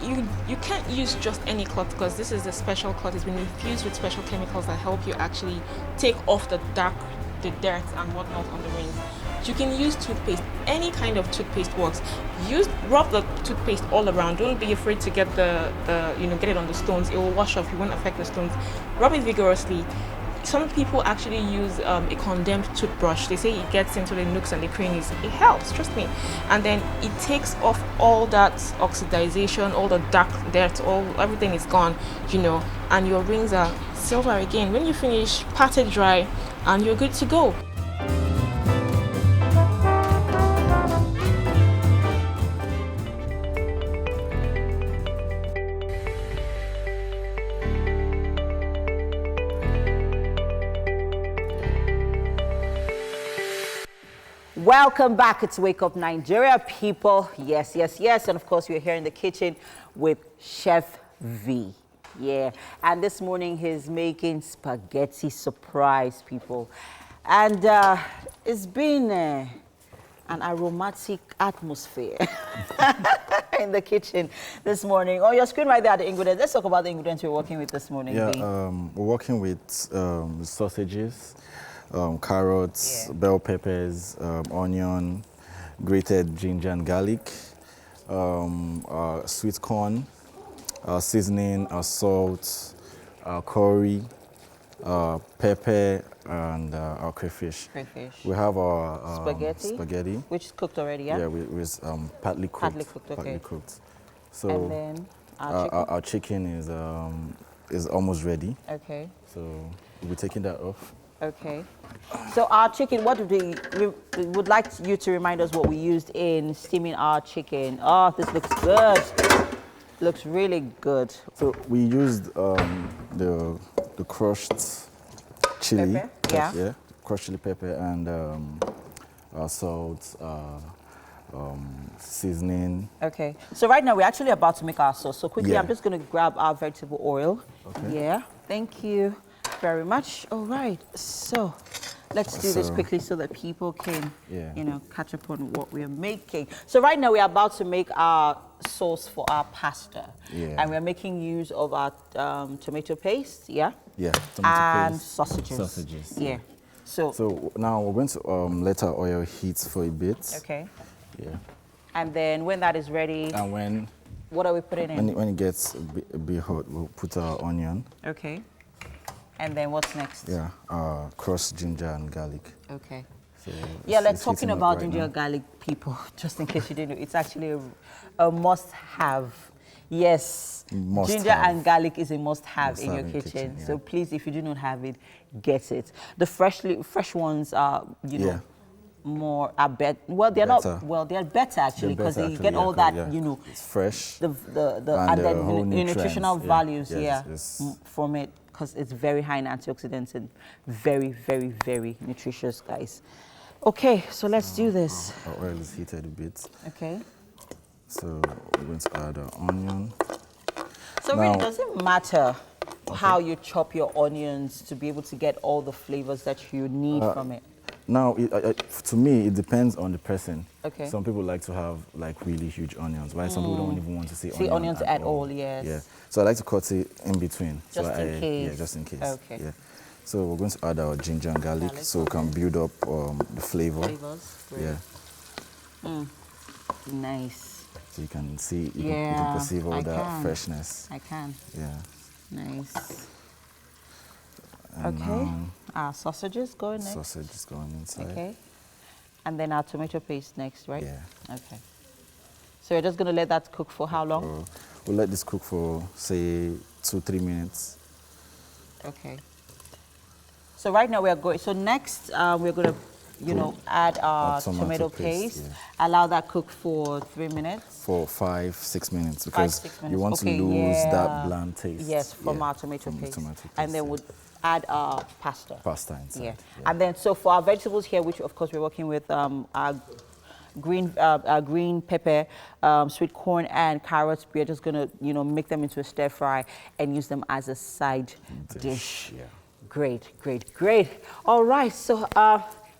S17: You can't use just any cloth because this is a special cloth. It's been infused with special chemicals that help you actually take off the dirt and whatnot on the rings. You can use toothpaste. Any kind of toothpaste works. Rub the toothpaste all around. Don't be afraid to get get it on the stones. It will wash off. It won't affect the stones. Rub it vigorously. Some people actually use a condemned toothbrush. They say it gets into the nooks and the crannies. It helps, trust me. And then it takes off all that oxidization, all the dark dirt, everything is gone, and your rings are silver again. When you finish, pat it dry, and you're good to go.
S9: Welcome back. It's Wake Up Nigeria, people. Yes, yes, yes. And of course, we're here in the kitchen with Chef V. Yeah. And this morning, he's making spaghetti surprise, people. And it's been an aromatic atmosphere in the kitchen this morning. On your screen right there are the ingredients. Let's talk about the ingredients we're working with this morning.
S14: Yeah, we're working with sausages, carrots, bell peppers, onion, grated ginger and garlic, sweet corn, seasoning, salt, curry, pepper, and our crayfish. We have our spaghetti,
S9: which is cooked already, yeah?
S14: Yeah, with partly cooked.
S9: Partly cooked, okay.
S14: Partly cooked. So
S9: and then
S14: our chicken is almost ready.
S9: Okay.
S14: So we'll be taking that off.
S9: Okay. So our chicken, we would like you to remind us what we used in steaming our chicken. Oh, this looks good. Looks really good.
S14: So we used the crushed chili.
S9: Pepper, yeah.
S14: Crushed chili pepper and salt, seasoning.
S9: Okay. So right now we're actually about to make our sauce. So quickly,
S14: Yeah.
S9: I'm just going to grab our vegetable oil.
S14: Okay.
S9: Yeah. Thank you very much. All right. So let's do this
S14: So-
S9: quickly so that people can,
S14: Yeah.
S9: you know, catch up on what we're making. So right now we're about to make our sauce for our pasta.
S14: Yeah.
S9: And we're making use of our tomato paste. Yeah.
S14: Yeah, tomato
S9: And
S14: paste.
S9: sausages.
S14: Sausages.
S9: Yeah. So
S14: now we're going to let our oil heat for a bit.
S9: okay.
S14: Yeah.
S9: And then when that is ready,
S14: And when
S9: what are we putting in?
S14: when it gets a bit hot, we'll put our onion.
S9: Okay. And then what's next?
S14: Yeah. Crushed ginger and garlic.
S9: Okay.
S14: So
S9: Yeah, let's
S14: it's
S9: talking
S14: heating up
S9: about
S14: right
S9: ginger
S14: now.
S9: and garlic, people, just in case you didn't know, it's actually a must-have. Yes,
S14: Must
S9: ginger
S14: have.
S9: and garlic is a must-have
S14: Must
S9: in your
S14: have in the
S9: kitchen.
S14: kitchen,
S9: So
S14: yeah.
S9: please, if you do not have it, get it. The fresh ones are, you know,
S14: Yeah.
S9: more are better. Well, they're
S14: Better.
S9: not. Well, they're better actually
S14: They're
S9: because
S14: better
S9: you
S14: actually,
S9: get
S14: yeah,
S9: all
S14: 'cause,
S9: that,
S14: yeah,
S9: you know,
S14: it's fresh.
S9: the
S14: and
S9: then
S14: the whole
S9: nutritional
S14: nutrients,
S9: values,
S14: yeah.
S9: yeah,
S14: Yes,
S9: from it, because it's very high in antioxidants and very, very, very nutritious, guys. Okay, so let's do this.
S14: Our oil is heated a bit.
S9: Okay.
S14: So we're going to add our onion.
S9: So
S14: Now-
S9: really, does it matter how you chop your onions to be able to get all the flavors that you need from it?
S14: Now, to me, it depends on the person.
S9: Okay.
S14: Some people like to have like really huge onions, while some people don't even want to see
S9: onions at all, yes.
S14: Yeah. So I like to cut it in between.
S9: Just
S14: so
S9: in case.
S14: Yeah, just in case.
S9: Okay.
S14: Yeah. So we're going to add our ginger and garlic, so we can build up the flavor.
S9: Flavors, great.
S14: Yeah.
S9: Nice.
S14: So you can see, you
S9: Yeah,
S14: can perceive all
S9: I
S14: that
S9: can.
S14: freshness.
S9: I can.
S14: Yeah.
S9: Nice.
S14: And
S9: Okay.
S14: now
S9: Our sausages going next.
S14: sausage is going inside.
S9: Okay. And then our tomato paste next, right?
S14: Yeah.
S9: Okay. So you're just going to let that cook for how long?
S14: We'll let this cook for, say, 2-3 minutes.
S9: Okay. So right now we are going, so next we're going to, you know, add our tomato paste.
S14: yeah.
S9: Allow that cook for 3 minutes.
S14: For 5-6 minutes, because
S9: 5-6 minutes.
S14: you want
S9: Okay,
S14: to lose
S9: yeah.
S14: that bland taste.
S9: Yes, from
S14: yeah,
S9: our tomato
S14: from the
S9: paste.
S14: tomato paste,
S9: And then
S14: yeah.
S9: we'll add our pasta.
S14: Pasta inside.
S9: Yeah. And then so for our vegetables here, which of course we're working with our green pepper, sweet corn, and carrots. We're just gonna, you know, make them into a stir fry and use them as a side dish.
S14: Yeah.
S9: Great, great, great. All right, so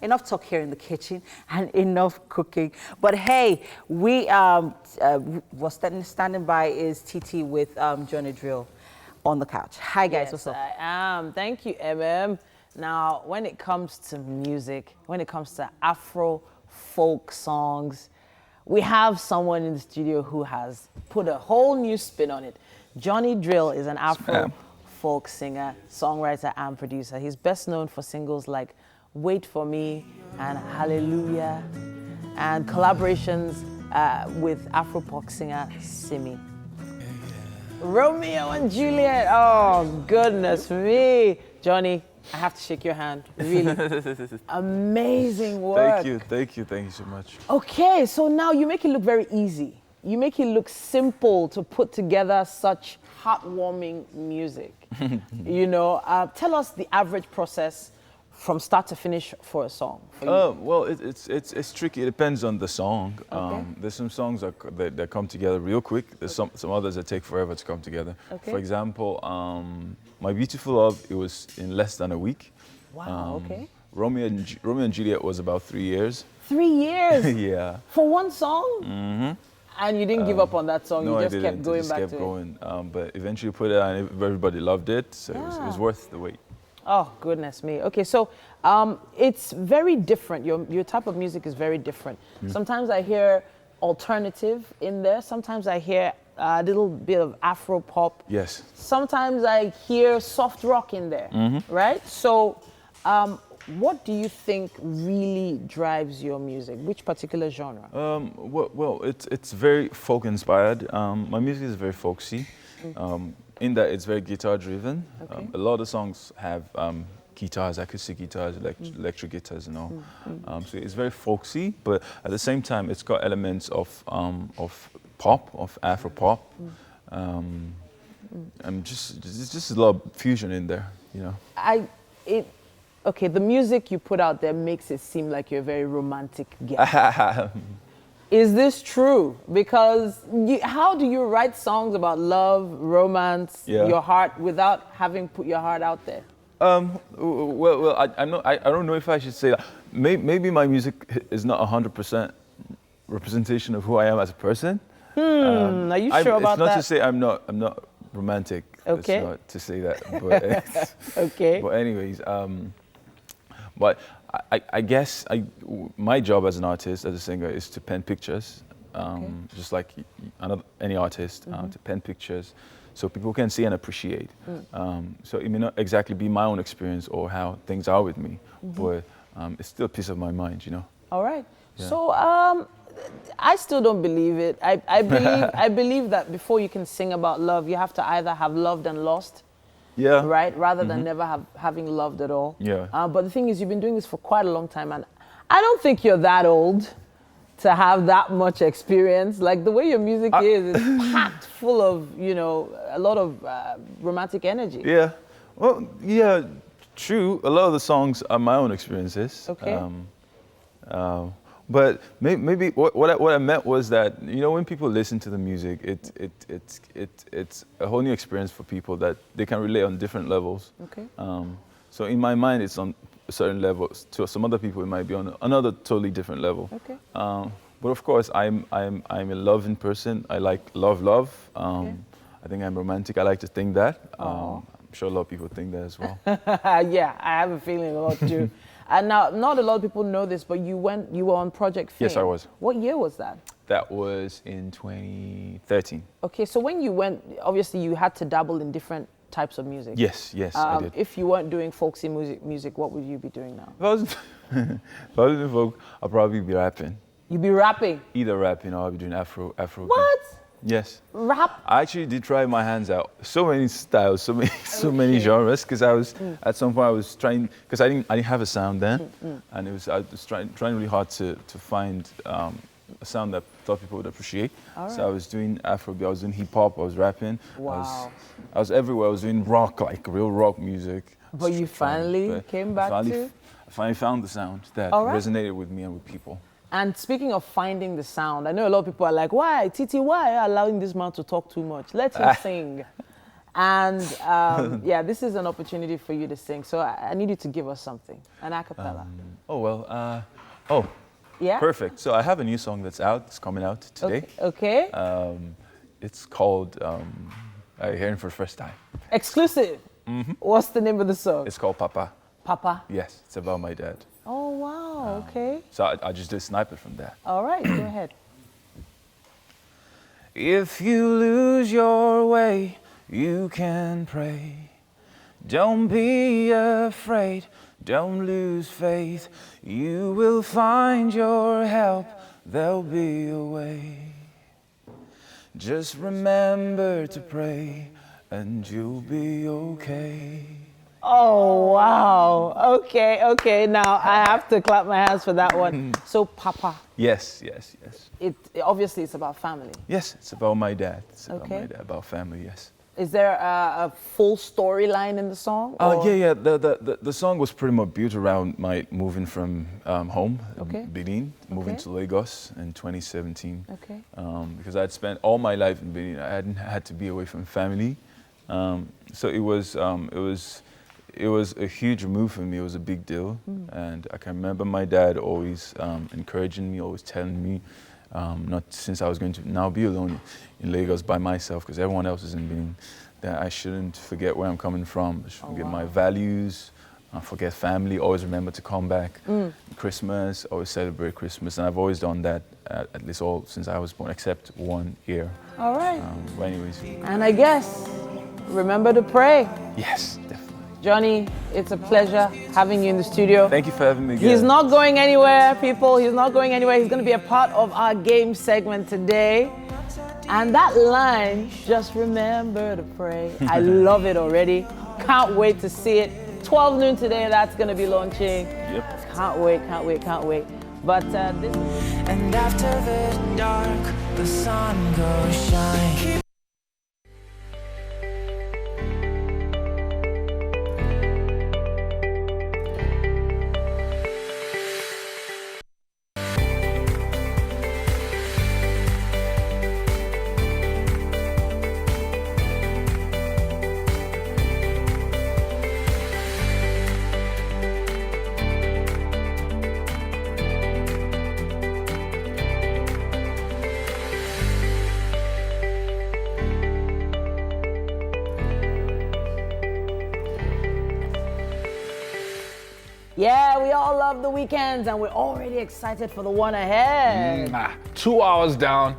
S9: enough talk here in the kitchen and enough cooking. But hey, we was standing by is TT with Johnny Drille on the couch. Hi guys,
S1: Yes,
S9: what's up?
S1: I am. Thank you, MM. Now, when it comes to music, when it comes to Afro folk songs, we have someone in the studio who has put a whole new spin on it. Johnny Drille is an Afro folk singer, songwriter, and producer. He's best known for singles like Wait For Me and Hallelujah, and collaborations with Afro pop singer Simi. Romeo and Juliet, oh goodness me. Johnny, I have to shake your hand, really. Amazing work.
S18: Thank you so much.
S1: Okay, so now you make it look very easy. You make it look simple to put together such heartwarming music. You know, tell us the average process from start to finish for a song. For you.
S18: Well, it's tricky. It depends on the song.
S1: Okay.
S18: There's some songs that come together real quick. There's some others that take forever to come together.
S1: Okay.
S18: For example, My Beautiful Love, it was in less than a week.
S1: Wow, okay.
S18: Romeo and Juliet was about 3 years.
S1: 3 years?
S18: Yeah.
S1: For one song?
S18: Mm-hmm.
S1: And you didn't give up on that song,
S18: No,
S1: you just
S18: I
S1: kept
S18: didn't.
S1: going
S18: I just
S1: back
S18: kept
S1: to
S18: going. But eventually put it on, everybody loved it, so it was
S1: Yeah.
S18: worth the wait.
S1: Oh, goodness me. Okay, so it's very different. Your type of music is very different.
S18: Mm.
S1: Sometimes I hear alternative in there. Sometimes I hear a little bit of Afro pop.
S18: Yes.
S1: Sometimes I hear soft rock in there, right? So what do you think really drives your music? Which particular genre?
S18: Well, it's very folk inspired. My music is very folksy. In that it's very guitar driven.
S1: Okay.
S18: A lot of songs have guitars, acoustic guitars, electric guitars and all. So it's very folksy, but at the same time it's got elements of pop, of Afro pop. And just a lot of fusion in there, you know.
S1: okay, the music you put out there makes it seem like you're a very romantic guy. Is this true? Because how do you write songs about love, romance, your heart, without having put your heart out there?
S18: Well, I don't know if I should say that. Maybe my music is not 100% representation of who I am as a person.
S1: Are you sure about that?
S18: It's not to say I'm not romantic.
S1: Okay.
S18: It's not to say that. But
S1: okay.
S18: But anyways, but I guess my job as an artist, as a singer, is to pen pictures, just like any artist, to pen pictures, so people can see and appreciate. So it may not exactly be my own experience or how things are with me, but it's still a piece of my mind, you know.
S1: All right.
S18: Yeah.
S1: So I still don't believe it. I believe that before you can sing about love, you have to either have loved and lost.
S18: Yeah.
S1: Right? Rather than never having loved at all.
S18: Yeah.
S1: But the thing is, you've been doing this for quite a long time, and I don't think you're that old to have that much experience. Like the way your music is packed full of, you know, a lot of romantic energy.
S18: Yeah. Well, yeah, true. A lot of the songs are my own experiences.
S1: Okay.
S18: But maybe what I meant was that, you know, when people listen to the music, it's a whole new experience for people that they can relate on different levels.
S1: Okay.
S18: So in my mind, it's on a certain level. To some other people, it might be on another totally different level.
S1: Okay.
S18: But of course, I'm a loving person. I like love. I think I'm romantic. I like to think that. I'm sure a lot of people think that as well.
S1: Yeah, I have a feeling a lot too. And now, not a lot of people know this, but you were on Project Fame.
S18: Yes, I was.
S1: What year was that?
S18: That was in 2013.
S1: Okay, so when you went, obviously you had to dabble in different types of music.
S18: Yes, I did.
S1: If you weren't doing folksy music, what would you be doing now?
S18: If I was doing folk, I'd probably be rapping.
S1: You'd be rapping?
S18: Either rapping or I'd be doing Afro.
S1: What?
S18: Yes.
S1: Rap?
S18: I actually did try my hands out. So many styles, so many genres. Because I was at some point I was trying, because I didn't have a sound then, and I was trying really hard to find a sound that I thought people would appreciate.
S1: All
S18: So
S1: right.
S18: I was doing Afrobeat, I was doing hip hop, I was rapping.
S1: Wow.
S18: I was everywhere. I was doing rock, like real rock music.
S1: But you finally came back to?
S18: I finally found the sound that
S1: All right.
S18: resonated with me and with people.
S1: And speaking of finding the sound, I know a lot of people are like, why, Titi, why are you allowing this man to talk too much? Let him sing. And yeah, this is an opportunity for you to sing. So I need you to give us something, an a cappella. Yeah?
S18: Perfect. So I have a new song that's out. It's coming out today.
S1: Okay.
S18: It's called, you're hearing for the first time.
S1: Exclusive. What's the name of the song?
S18: It's called Papa.
S1: Papa?
S18: Yes, it's about my dad.
S1: Oh, wow, okay.
S18: So I just did a snippet from that.
S1: All right, go ahead.
S18: If you lose your way, you can pray. Don't be afraid, don't lose faith. You will find your help, there'll be a way. Just remember to pray, and you'll be okay.
S1: Oh, wow. Okay. Now, I have to clap my hands for that one. So, Papa.
S18: Yes.
S1: Obviously, it's about family.
S18: Yes, it's about my dad. It's about
S1: Okay.
S18: my dad, about family, yes.
S1: Is there a full storyline in the song?
S18: Yeah. The song was pretty much built around my moving from home, Benin, moving to Lagos in 2017.
S1: Okay.
S18: Because I'd spent all my life in Benin. I hadn't had to be away from family. So it was a huge move for me. It was a big deal. And I can remember my dad always encouraging me, always telling me, not since I was going to now be alone in Lagos by myself, because everyone else is in Benin, that I shouldn't forget where I'm coming from. I shouldn't forget my values, forget family, always remember to come back. Christmas, always celebrate Christmas. And I've always done that, at least all since I was born, except 1 year.
S1: All right.
S18: But anyways.
S1: And I guess, remember to pray.
S18: Yes, definitely.
S1: Johnny, it's a pleasure having you in the studio.
S18: Thank you for having me again.
S1: He's not going anywhere, people. He's not going anywhere. He's going to be a part of our game segment today. And that line, just remember to pray. I love it already. Can't wait to see it. 12 noon today, that's going to be launching.
S18: Yep.
S1: Can't wait. But this...
S15: And after the dark, the sun goes shine.
S1: Yeah, we all love the weekends and we're already excited for the one ahead.
S2: 2 hours down,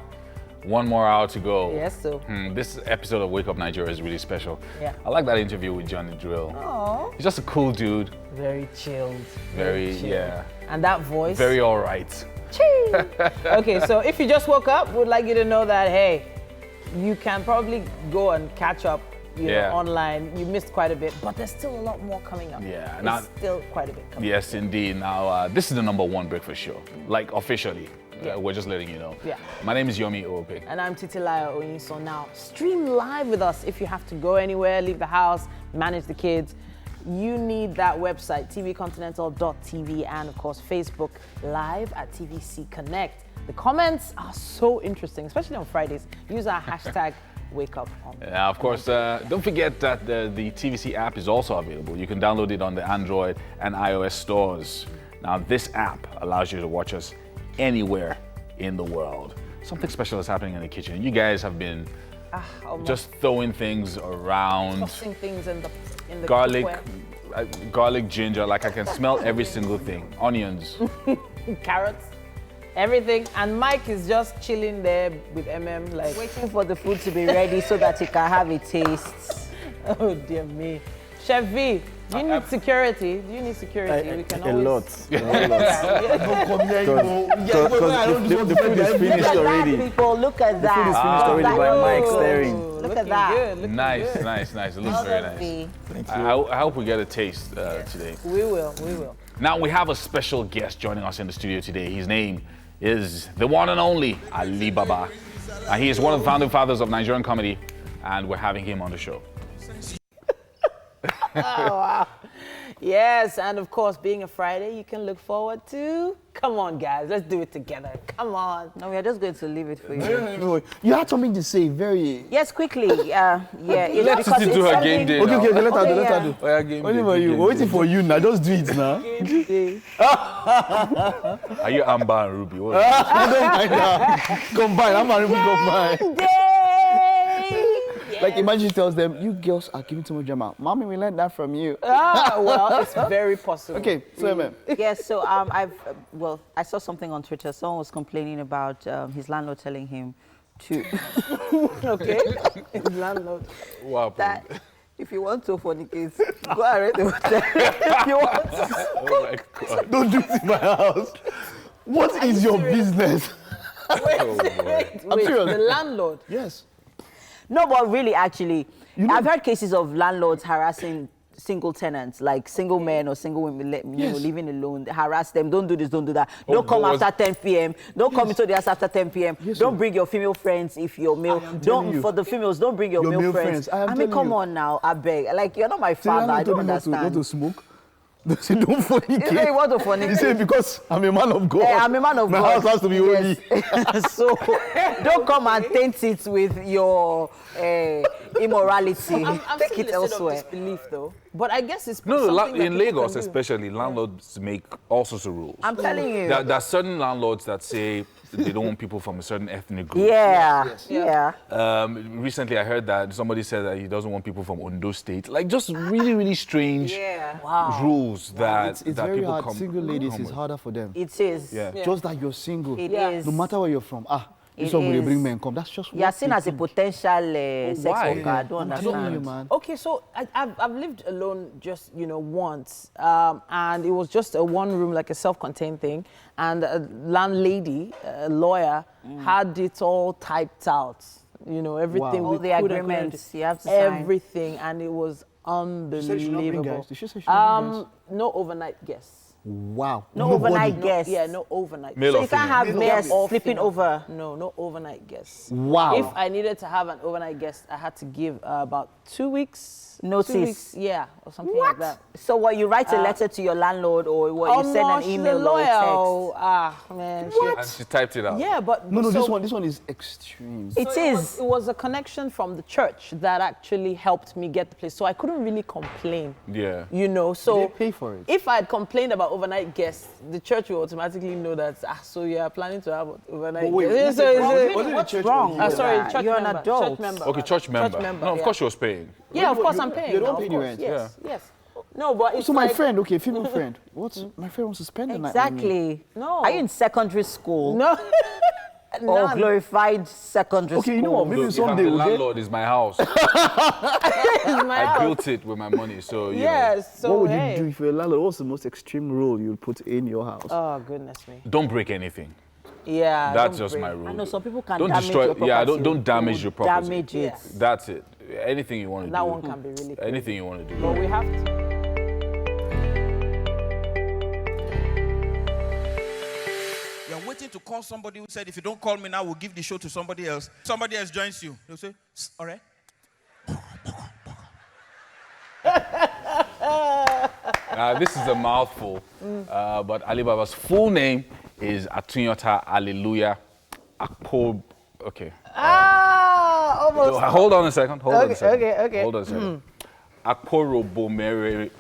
S2: 1 more hour to go.
S1: Yes, so.
S2: This episode of Wake Up Nigeria is really special.
S1: Yeah.
S2: I like that interview with Johnny Drille.
S1: Oh.
S2: He's just a cool dude.
S1: Very chilled.
S2: Very
S1: chilled.
S2: yeah.
S1: And that voice.
S2: Very all right.
S1: Chee. Okay, so if you just woke up, we'd like you to know that, hey, you can probably go and catch up online. You missed quite a bit, but there's still a lot more coming up.
S2: Yeah.
S1: There's still quite a bit coming up.
S2: Yes, indeed. Now, this is the #1 breakfast show, like officially.
S1: Yeah.
S2: We're just letting you know.
S1: Yeah.
S2: My name is Yomi Ope.
S1: And I'm Titilaya Oyinso. Now, stream live with us if you have to go anywhere, leave the house, manage the kids. You need that website, tvcontinental.tv, and of course, Facebook Live at TVC Connect. The comments are so interesting, especially on Fridays. Use our hashtag WakeUp.
S2: Yeah, of course, don't forget that the TVC app is also available. You can download it on the Android and iOS stores. Now, this app allows you to watch us anywhere in the world. Something special is happening in the kitchen. You guys have been just throwing things around.
S1: Tossing things in the
S2: garlic,
S1: cookware.
S2: garlic, ginger, like I can smell every single thing. Onions.
S1: Carrots. Everything, and Mike is just chilling there with like
S9: waiting for the food to be ready so that he can have a taste.
S1: Oh dear me. Chef V, do you need security? Do you need security? We can always...
S10: Don't come here,
S14: because the food is finished already.
S9: People, look at that.
S14: The food is finished already by Mike staring.
S9: Look at that.
S1: Good,
S2: nice. It looks very nice.
S14: Thank you.
S2: I hope we get a taste today.
S1: We will.
S2: Now we have a special guest joining us in the studio today. His name is the one and only Ali Baba. He is one of the founding fathers of Nigerian comedy, and we're having him on the show.
S1: Oh, wow. Yes, and of course, being a Friday, you can look forward to... Come on, guys, let's do it together. Come on.
S9: No, we are just going to leave it for you.
S10: You had something to say, very...
S9: Yes, quickly. Yeah.
S2: Let's do her game day.
S10: Okay, let her do.
S2: Oh, yeah, game
S10: Only
S2: day,
S10: for you.
S2: game
S10: We're waiting
S2: day.
S10: for you now. Just do it now.
S1: Game day.
S2: Are you Amber and Ruby? What
S10: Don't mind that. Combine. I'm and Ruby combine. Like, imagine tells them, you girls are giving too much drama. Mommy, we learned that from you.
S1: Well, it's very possible.
S10: Okay, so
S9: Yes, so I saw something on Twitter. Someone was complaining about his landlord telling him to...
S1: Okay, his landlord.
S2: What
S9: that if you want to fornicate, go and rent the hotel. If you want to.
S2: Oh my God.
S10: Don't do this in my house. What is your business?
S1: Wait, the landlord?
S10: Yes.
S9: No, but really, actually, I've heard cases of landlords harassing single tenants, like single men or single women, living alone, harass them. Don't do this, don't do that. Don't come after 10 p.m. Don't come into the house after 10 p.m. Don't bring your female friends if you're male. For the females, don't bring your male friends. I mean, come on now, I beg. Like, you're not my father. I don't understand.
S10: Not to smoke. Say don't fornicate.
S9: You say you want to fornicate.
S10: He said because I'm a man of God.
S9: Yeah, I'm a man of God.
S10: My house has to be holy.
S9: So don't come and taint it with your immorality.
S1: I'm
S9: Take
S1: still
S9: it
S1: in
S9: elsewhere.
S1: a state of disbelief, though. But I guess it's
S2: No,
S1: something that
S2: in
S1: people
S2: Lagos
S1: can do.
S2: especially, landlords make all sorts of rules.
S9: I'm telling you.
S2: There are certain landlords that say they don't want people from a certain ethnic group.
S9: Yeah.
S2: Recently, I heard that somebody said that he doesn't want people from Ondo State. Like, just really, really strange rules that
S10: it's
S2: that
S10: very
S2: people
S10: hard.
S2: come.
S10: Single ladies
S2: come
S10: is
S2: with.
S10: harder for them.
S9: It is.
S2: Yeah.
S10: Just that you're single.
S9: It is.
S10: No matter where you're from. This
S9: It
S10: one will
S9: is.
S10: bring men come. That's just
S9: You are
S10: what
S9: seen
S10: they
S9: as a
S10: think.
S9: potential sex
S2: why?
S9: worker. I don't
S10: I'm telling you,
S9: understand.
S10: man.
S1: Okay, so I've lived alone just, once, and it was just a one room, like a self-contained thing, and a landlady, a lawyer, had it all typed out, everything.
S9: All
S1: with
S9: the
S1: code and
S9: agreements you have to
S1: everything, and it was unbelievable.
S10: She said she should not bring guys. Did she say she should not bring guys?
S1: No overnight guests.
S10: Wow.
S9: No overnight guests.
S1: Yeah, no overnight.
S2: Male
S9: So
S2: or
S9: you can't
S2: female?
S9: have
S1: Male
S9: guests
S1: or
S9: sleeping
S1: female.
S9: over.
S1: No overnight guests.
S10: Wow.
S1: If I needed to have an overnight guest, I had to give about 2 weeks
S9: Notice.
S1: 2 weeks, yeah, or something like that.
S9: So what, you write a letter to your landlord, or what, you send an email or a text?
S1: Man.
S2: And she typed it out.
S1: Yeah, but
S10: No,
S1: so
S10: this one is extreme.
S1: It was a connection from the church that actually helped me get the place. So I couldn't really complain.
S2: Yeah.
S1: So
S10: Did they pay for it?
S1: if I had complained about overnight guests, the church will automatically know that, so you are planning to have overnight
S10: But wait,
S1: guests.
S10: what's
S9: wrong?
S1: Sorry, church
S9: You're an
S1: member.
S9: adult.
S1: Church member.
S2: Okay, church member. No, of
S1: yeah.
S2: course she was paying.
S1: Yeah, of course I'm
S10: you
S1: paying.
S10: don't
S1: of
S10: pay the
S1: course,
S10: rent.
S1: Yes, yes. No, but it's
S10: so my
S1: like,
S10: friend, okay, female friend, my friend wants to spend the night with me.
S9: Exactly.
S1: No.
S9: Are you in secondary school?
S1: No.
S9: Or
S1: None.
S9: glorified secondary school?
S10: Okay, you know what? Maybe
S2: Look,
S10: someday
S2: if I'm the
S10: we'll get.
S2: landlord, is my house.
S1: It's my
S2: I
S1: house.
S2: built it with my money, so you know.
S1: Yes. So
S10: What would
S1: hey.
S10: you do if you're a landlord? What's the most extreme rule you'd put in your house?
S1: Oh goodness me.
S2: Don't break anything.
S1: Yeah.
S2: That's
S1: don't
S2: just
S1: break.
S2: my rule.
S9: I know some people can
S2: Don't
S9: damage
S2: destroy.
S9: your property.
S2: Yeah, don't damage your property.
S9: Damage it.
S1: Yeah.
S2: That's it. Anything you want to do.
S1: That one can be really crazy.
S2: Anything you want to do.
S1: But we have to.
S19: You're waiting to call somebody who said, if you don't call me now, we'll give the show to somebody else. Somebody else joins you. They'll say, all right.
S2: This is a mouthful, but Alibaba's full name is Atunyota Alleluia Akpo. Okay.
S1: Almost.
S2: So, hold on a second. Hold on a second.
S1: Okay.
S2: Hold on a second. Akporobomere.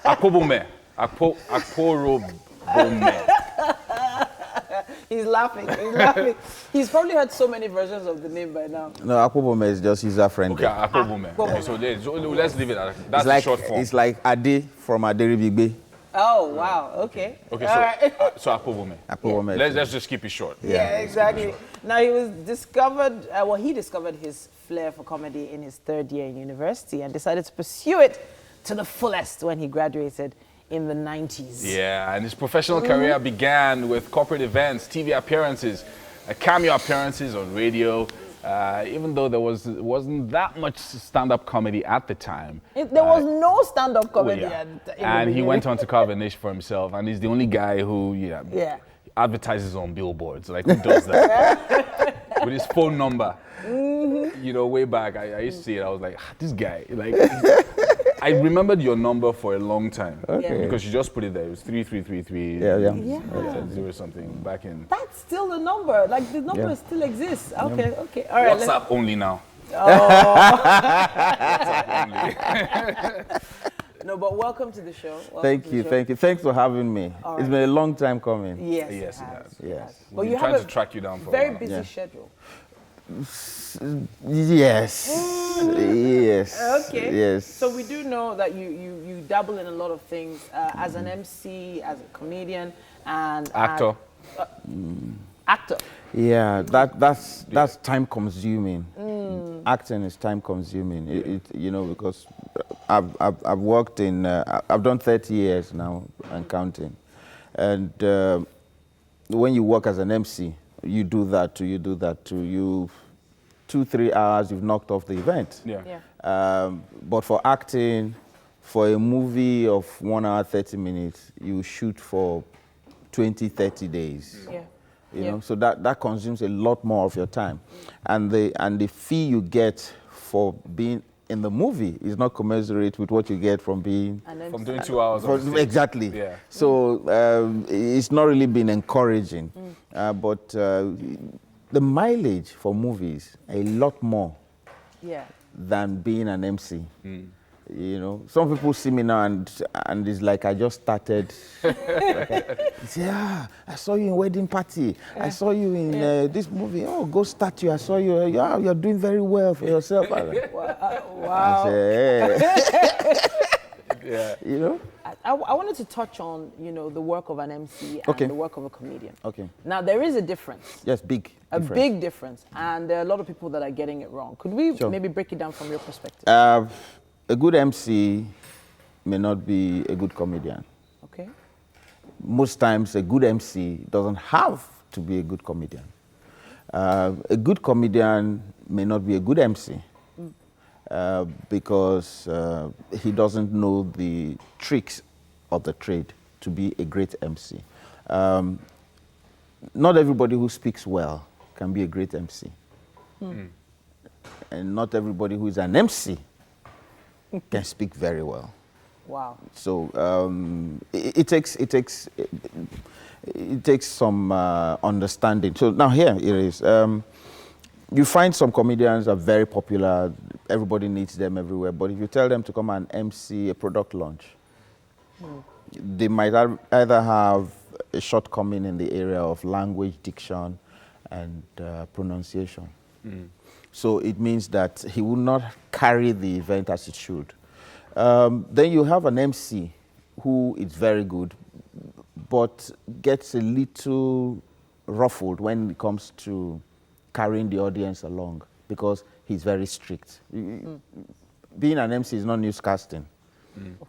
S2: Akpobome. Akporobome.
S1: He's laughing. He's laughing. He's probably heard so many versions of the name by now.
S14: No, Akpobome is just user-friendly.
S2: Okay, Akpobome. Okay, so let's leave it at that. That's the short form.
S14: It's like Ade from Aderibigbe.
S1: Oh wow. Okay.
S2: Okay,
S1: All right.
S2: so Akpobome.
S14: Akpobome.
S2: Let's just keep it short.
S1: Yeah, exactly. Now he was discovered. He discovered his flair for comedy in his third year in university and decided to pursue it to the fullest when he graduated in the 90s.
S2: Yeah, and his professional career began with corporate events, TV appearances, cameo appearances on radio. Even though there wasn't that much stand-up comedy at the time.
S1: There was no stand-up comedy
S2: yeah.
S1: at the
S2: And he went on to carve a niche for himself, and he's the only guy who advertises on billboards. Like, who does that? With his phone number. You know, way back, I used to see it. I was like, this guy, like, I remembered your number for a long time.
S14: Okay.
S2: Because you just put it there. It was 3333.
S14: Yeah.
S2: Zero something back in.
S1: That's still the number. Like, the number still exists. Okay. All right.
S2: WhatsApp only now.
S1: Oh.
S2: WhatsApp only.
S1: No, but welcome to the show.
S14: Thank you. Thanks for having me.
S1: All
S14: It's
S1: right.
S14: been a long time coming.
S1: Yes,
S2: Yes,
S1: it has.
S14: Yes.
S1: But
S2: We've
S1: you
S2: been trying
S1: have
S2: to track you down for a
S1: very
S2: while.
S1: busy schedule.
S14: Yes. Yes.
S1: Okay.
S14: Yes.
S1: So we do know that you dabble in a lot of things as an MC, as a comedian, and
S2: Actor.
S1: Actor.
S14: Yeah, that's time consuming. Acting is time consuming. You know, because I've worked in I've done 30 years now and counting, and when you work as an MC, you do that too. You 2-3 hours you've knocked off the event. But for acting, for a movie of 1 hour 30 minutes, you shoot for 20-30 days. You know, so that consumes a lot more of your time, and the fee you get for being in the movie is not commensurate with what you get from being
S2: from doing 2 hours. On stage.
S14: Exactly.
S2: Yeah.
S14: So it's not really been encouraging, but the mileage for movies a lot more than being an MC. You know, some people see me now and it's like I just started. Say, I saw you in Wedding Party. I saw you in this movie. Oh, Ghost Statue. I saw you. You're doing very well for yourself.
S1: Wow.
S14: I say,
S2: Yeah.
S14: You know?
S1: I wanted to touch on, you know, the work of an MC and the work of a comedian.
S14: Okay.
S1: Now, there is a difference.
S14: Yes, big.
S1: A big difference. And there are a lot of people that are getting it wrong. Could we maybe break it down from your perspective?
S14: A good MC may not be a good comedian.
S1: Okay.
S14: Most times, a good MC doesn't have to be a good comedian. A good comedian may not be a good MC because he doesn't know the tricks of the trade to be a great MC. Not everybody who speaks well can be a great MC. And not everybody who is an MC can speak very well.
S1: Wow.
S14: So it takes some understanding. So now here it is. You find some comedians are very popular. Everybody needs them everywhere. But if you tell them to come and MC a product launch, they might either have a shortcoming in the area of language, diction, and pronunciation. So it means that he will not carry the event as it should.
S20: Then you have an MC who is very good, but gets a little ruffled when it comes to carrying the audience along because he's very strict. Being an MC is not newscasting.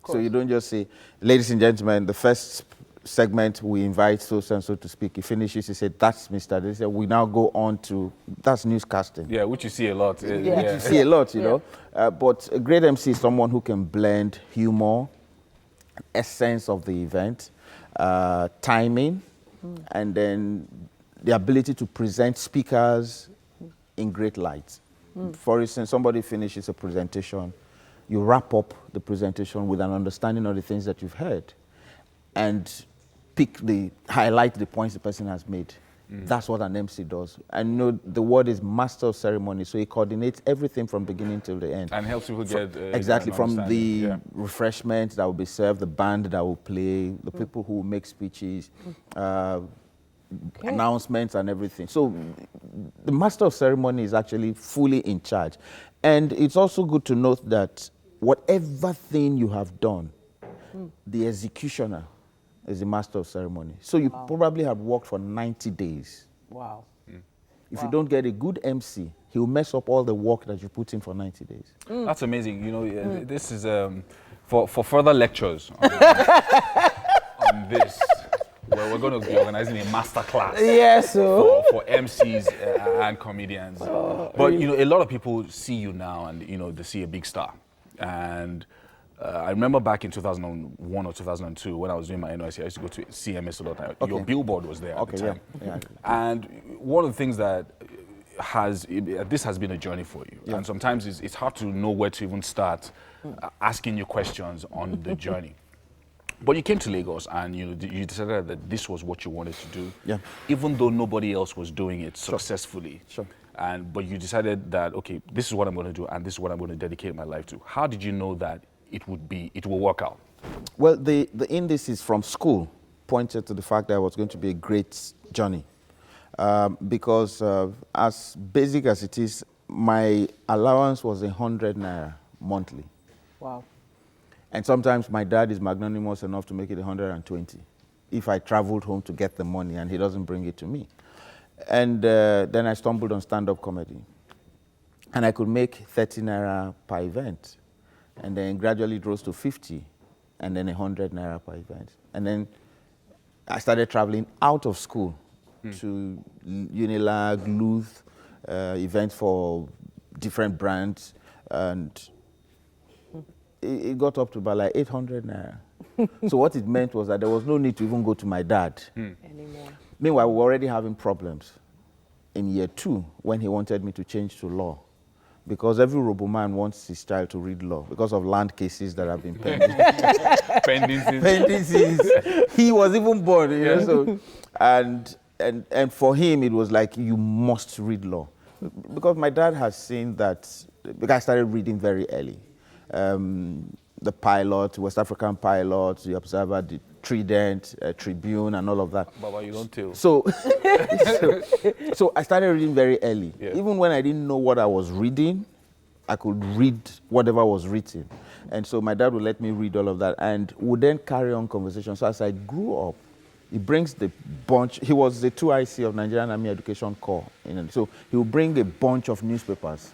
S20: So you don't just say, ladies and gentlemen, the first segment we invite so and so to speak. He finishes, he said, that's Mr. They said, we now go on to, that's newscasting.
S2: Yeah, which you see a lot.
S20: Yeah. You see a lot, you know. But a great MC is someone who can blend humor, essence of the event, timing, and then the ability to present speakers in great light. For instance, somebody finishes a presentation, you wrap up the presentation with an understanding of the things that you've heard and highlight the points the person has made. That's what an MC does. And you know, the word is master of ceremony, so he coordinates everything from beginning till the end.
S2: And helps people get
S20: exactly, from the refreshments that will be served, the band that will play, the people who will make speeches, announcements and everything. So the master of ceremony is actually fully in charge. And it's also good to note that whatever thing you have done, the executioner is the master of ceremony. So you probably have worked for 90 days.
S1: Wow.
S20: If you don't get a good MC, he'll mess up all the work that you put in for 90 days.
S2: That's amazing. You know, this is for further lectures on this. Well, we're going to be organizing a master class for MCs and comedians. But, you know, a lot of people see you now and, you know, they see a big star. And I remember back in 2001 or 2002 when I was doing my NYC, I used to go to CMS a lot. Your billboard was there at the time. And one of the things that this has been a journey for you. And sometimes it's hard to know where to even start asking you questions on the journey. But you came to Lagos and you decided that this was what you wanted to do, even though nobody else was doing it successfully. But you decided that, okay, this is what I'm going to do and this is what I'm going to dedicate my life to. How did you know that it will work out?
S20: Well, the indices from school pointed to the fact that it was going to be a great journey. Because as basic as it is, my allowance was 100 naira monthly.
S1: Wow.
S20: And sometimes my dad is magnanimous enough to make it 120 if I traveled home to get the money and he doesn't bring it to me. And then I stumbled on stand-up comedy. And I could make 30 naira per event. And then gradually it rose to 50 and then 100 naira per event. And then I started traveling out of school to Unilag, Luth, events for different brands. And it got up to about like 800 naira. So what it meant was that there was no need to even go to my dad
S1: anymore.
S20: Meanwhile, we were already having problems in year 2 when he wanted me to change to law. Because every Roboman wants his child to read law because of land cases that have been pending. Pending. He was even born, you know. So, and for him, it was like, you must read law. Because my dad has seen that, because I started reading very early. The Pilot, West African Pilot, The Observer, the Trident, Tribune, and all of that.
S2: Baba, you don't tell.
S20: So I started reading very early. Even when I didn't know what I was reading, I could read whatever was written. And so my dad would let me read all of that and would then carry on conversation. So as I grew up, he brings the bunch, he was the 2IC of Nigerian Army Education Corps. So he would bring a bunch of newspapers,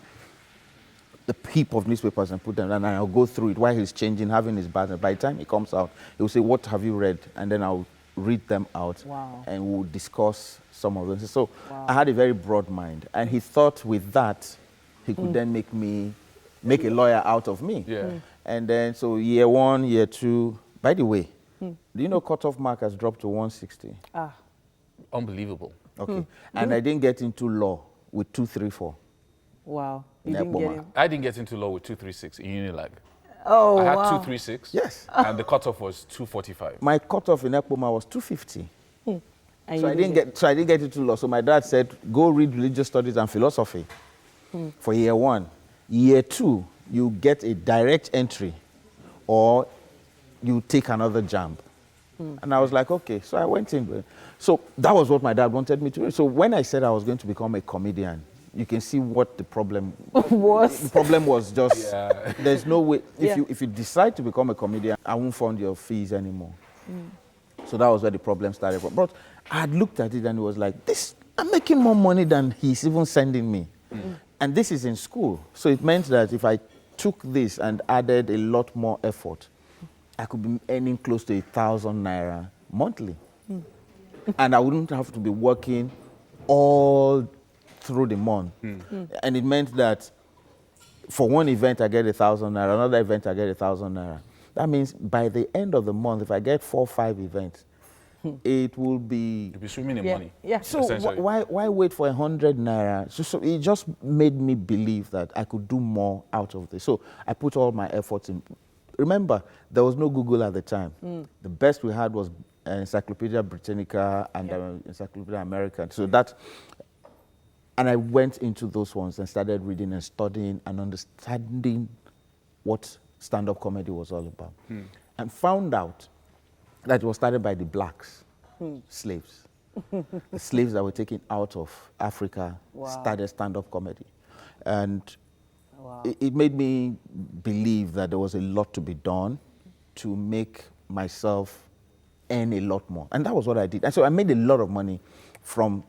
S20: the heap of newspapers, and put them, and I'll go through it while he's changing, having his bath. By the time he comes out, he'll say, what have you read? And then I'll read them out, and we'll discuss some of them. So I had a very broad mind, and he thought with that, he could then make a lawyer out of me. And then, so year 1, year 2, by the way, do you know cutoff mark has dropped to 160?
S2: Unbelievable.
S20: Okay. And I didn't get into law with 234.
S1: Wow. You didn't get in?
S2: I didn't get into law with 236 in Unilag.
S1: Oh,
S2: I had
S1: wow.
S2: 236.
S20: Yes.
S2: And the cutoff was 245.
S20: My cutoff in Ekpoma was 250.
S1: And
S20: So I didn't get into law. So my dad said, go read religious studies and philosophy for year 1. Year 2, you get a direct entry or you take another jump. And I was like, okay. So I went in. So that was what my dad wanted me to do. So when I said I was going to become a comedian, you can see what the problem
S1: was.
S20: The problem was just, there's no way, if you decide to become a comedian, I won't fund your fees anymore. So that was where the problem started from. But I had looked at it and it was like, I'm making more money than he's even sending me. And this is in school. So it meant that if I took this and added a lot more effort, I could be earning close to 1,000 naira monthly. And I wouldn't have to be working all through the month. And it meant that for one event, I get 1,000 naira, another event, I get 1,000 naira. That means by the end of the month, if I get 4 or 5 events, it will be...
S2: You'll be swimming in money.
S1: Yeah.
S20: So why wait for 100 naira? So it just made me believe that I could do more out of this. So I put all my efforts in. Remember, there was no Google at the time. The best we had was Encyclopedia Britannica and Encyclopedia American. So that, and I went into those ones and started reading and studying and understanding what stand-up comedy was all about. And found out that it was started by the blacks, slaves. The slaves that were taken out of Africa started stand-up comedy. And it made me believe that there was a lot to be done to make myself earn a lot more. And that was what I did. And so I made a lot of money from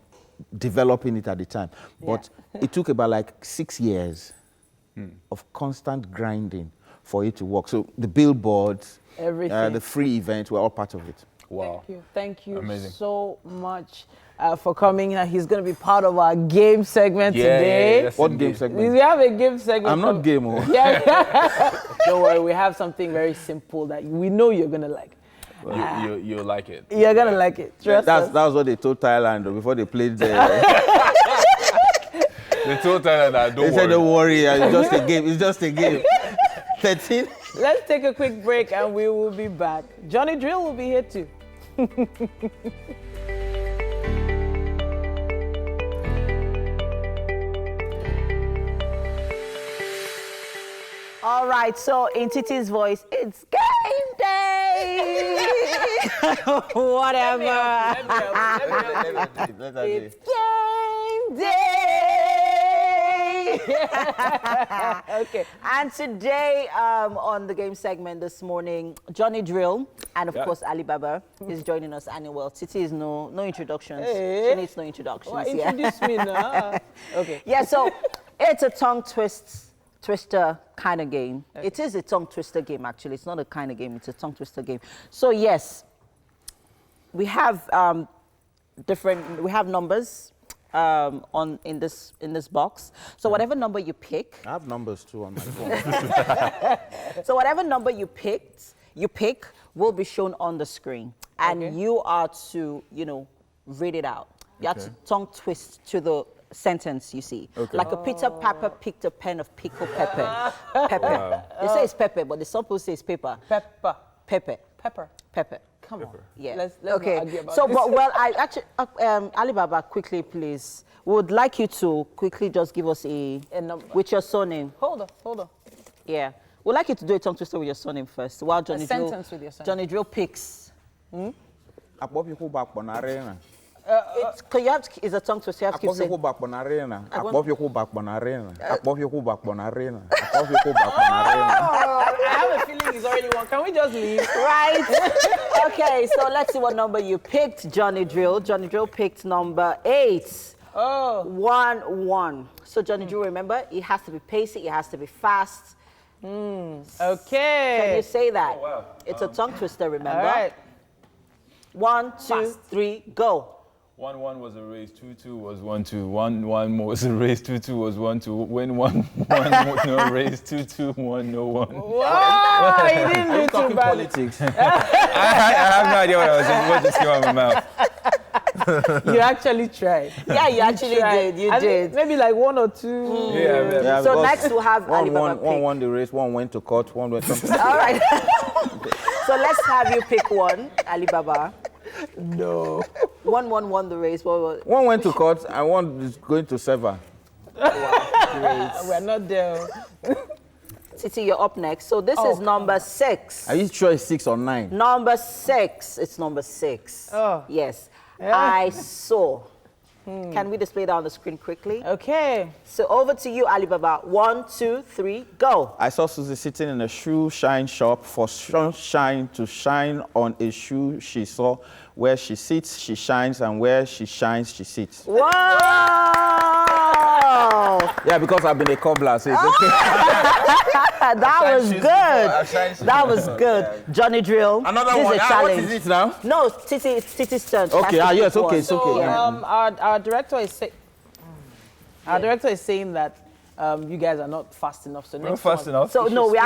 S20: developing it at the time. But it took about like 6 years of constant grinding for it to work. So the billboards, the free events were all part of it.
S2: Wow.
S1: Thank you
S2: Amazing.
S1: so much for coming. He's going to be part of our game segment today.
S20: Yes, what game segment?
S1: We have a game segment.
S20: I'm not game.
S1: Don't worry, we have something very simple that we know you're going to like.
S2: You'll like it.
S1: You're going to like it. Trust us.
S20: That was what they told Thailand before they played the...
S2: They told Thailand that, don't worry.
S20: They said, don't worry, it's just a game. It's just a game. 13.
S1: Let's take a quick break and we will be back. Johnny Drille will be here too. All right, so in Titi's voice, it's game day. Whatever. It's game day. Okay, and today on the game segment this morning, Johnny Drille and of course Alibaba is joining us. And well, Titi is no introductions. She needs no introductions.
S21: Well, introduce me now.
S1: Okay. Yeah, so it's a tongue twister kind of game. Okay. It is a tongue twister game, actually. It's not a kind of game, it's a tongue twister game. So yes, we have we have numbers in this box. So whatever number you pick.
S20: I have numbers too on my phone.
S1: So whatever number you pick will be shown on the screen. And you are to, read it out. You have to tongue twist to the sentence, you see. Okay. Like a Peter Pepper picked a pen of pickled pepper. Pepper. Wow. They say it's pepper, but the some people say it's paper. Pepper. Pepper. Pepper. Pepper. Come on. Yeah. Let's okay. Argue about this. But well, I actually, Alibaba, quickly, please. We would like you to quickly just give us a number with your surname. Hold on. Yeah. We'd like you to do a tongue twister with your surname first. While Johnny Drille. Sentence with your surname. Johnny Drille picks. It's a tongue twister. You have to keep saying. I have a feeling he's already won. Can we just leave? Right. Okay, so let's see what number you picked, Johnny Drille. Johnny Drille picked number 8. 1-1. So Johnny Drille, remember, it has to be pacey, it has to be fast. Okay. Can you say that? Oh, wow. It's a tongue twister, remember? All right. 1, 2, 3, go.
S18: 1-1 was a race, 2-2 was 1-2, 1-1 was a race, 2-2 was 1-2, win 1-1 no race, 2-2 1 no 1.
S1: Wow, you didn't do too bad.
S18: Politics. I have no idea what I was saying. What just came out of my mouth?
S1: You actually tried. Yeah, you actually did. You did. Maybe like 1 or 2.
S18: Yeah.
S1: So next we'll have Alibaba
S20: one won the race, one went to court, one went something.
S1: All right. So let's have you pick one, Alibaba. No. 1 won the race.
S20: One went to court and one is going to Sever.
S1: Wow. We're not there. Titi, you're up next. So this is number 6.
S20: Are you sure it's 6 or 9?
S1: Number 6. It's number 6. Oh. Yes. Yeah. I saw
S9: Can we display that on the screen quickly?
S1: Okay.
S9: So over to you, Alibaba. 1, 2, 3, go.
S20: I saw Susie sitting in a shoe shine shop for sunshine to shine on a shoe she saw. Where she sits, she shines, and where she shines, she sits.
S9: Whoa!
S20: Yeah, because I've been a cobbler, so it's okay.
S9: That was good. That was good. Johnny Drille.
S20: Another
S9: this
S20: one.
S9: Is a challenge.
S20: What is it now?
S9: No, it's Titi's turn.
S20: Okay, yes, okay, it's okay.
S1: So, our director is saying, that you guys are not fast enough. So next
S18: fast enough.
S9: So we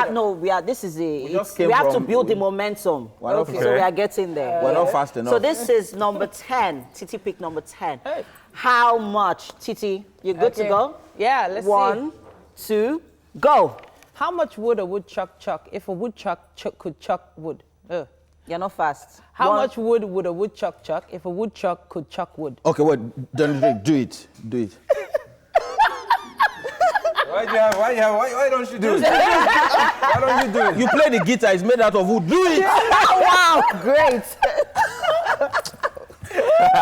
S9: are. This is we have to build the momentum.
S20: Okay.
S9: So we are getting there.
S20: We're not fast enough.
S9: So this is number 10. Titi pick number 10. Hey. How much, Titi? You good to go?
S1: Yeah, let's see.
S9: 1, 2, go.
S1: How much would a woodchuck chuck if a woodchuck could chuck wood?
S9: You're not fast.
S1: How much wood would a woodchuck chuck if a woodchuck could chuck wood?
S20: Okay, wait, don't do it. Do it.
S18: Why don't you do it? Why don't you do it?
S20: You play the guitar, it's made out of wood. Do it!
S9: Wow, great.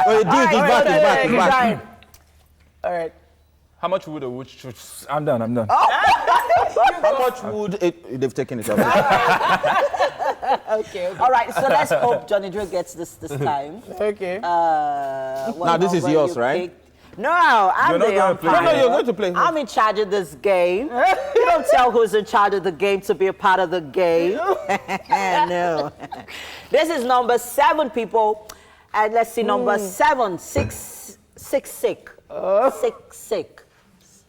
S20: Oh, you do it, it's back.
S1: All right.
S18: How much would a woodchuck? I'm done.
S20: How much would it? They've taken it off.
S9: Okay. All right, so let's hope Johnny Drille gets this time.
S1: Okay.
S20: Now this is yours, right?
S9: No, I'm the umpire.
S20: No, you're going to play.
S9: I'm in charge of this game. You don't tell who's in charge of the game to be a part of the game. No. This is number 7, people. And let's see, number 7, 6, 6, 6. 6, 6.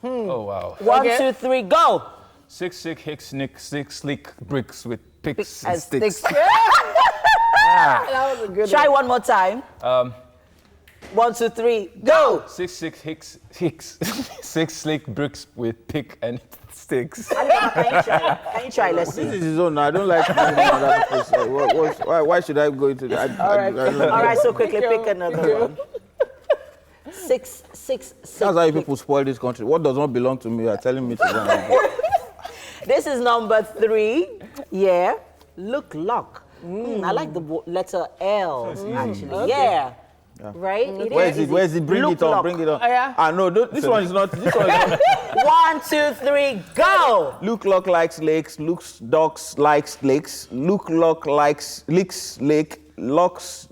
S18: Oh, wow.
S9: 1, 2, 3, go.
S18: 6, 6, hicks, nick, 6, sleek bricks with picks
S9: And
S18: and sticks.
S9: That was a good Try one more time. 1, 2, 3, go.
S18: 6, 6, hicks, 6 sleek bricks with pick and sticks.
S9: Can you try? Let's see.
S20: This is his own. I don't like another person. Why should I go into that?
S9: All right, so quickly pick another one. 6, 6, 6.
S20: That's how people spoil this country. What does not belong to me, you are telling me to go.
S9: This is number 3. Yeah. Look. I like the letter L, actually.
S20: Okay.
S9: Yeah. Right?
S20: Where is it? Bring it on. Bring it on. No, this one is not.
S9: 1, 2, 3, go.
S20: Look likes lakes. Looks dogs likes lakes. Look likes licks lake. Locks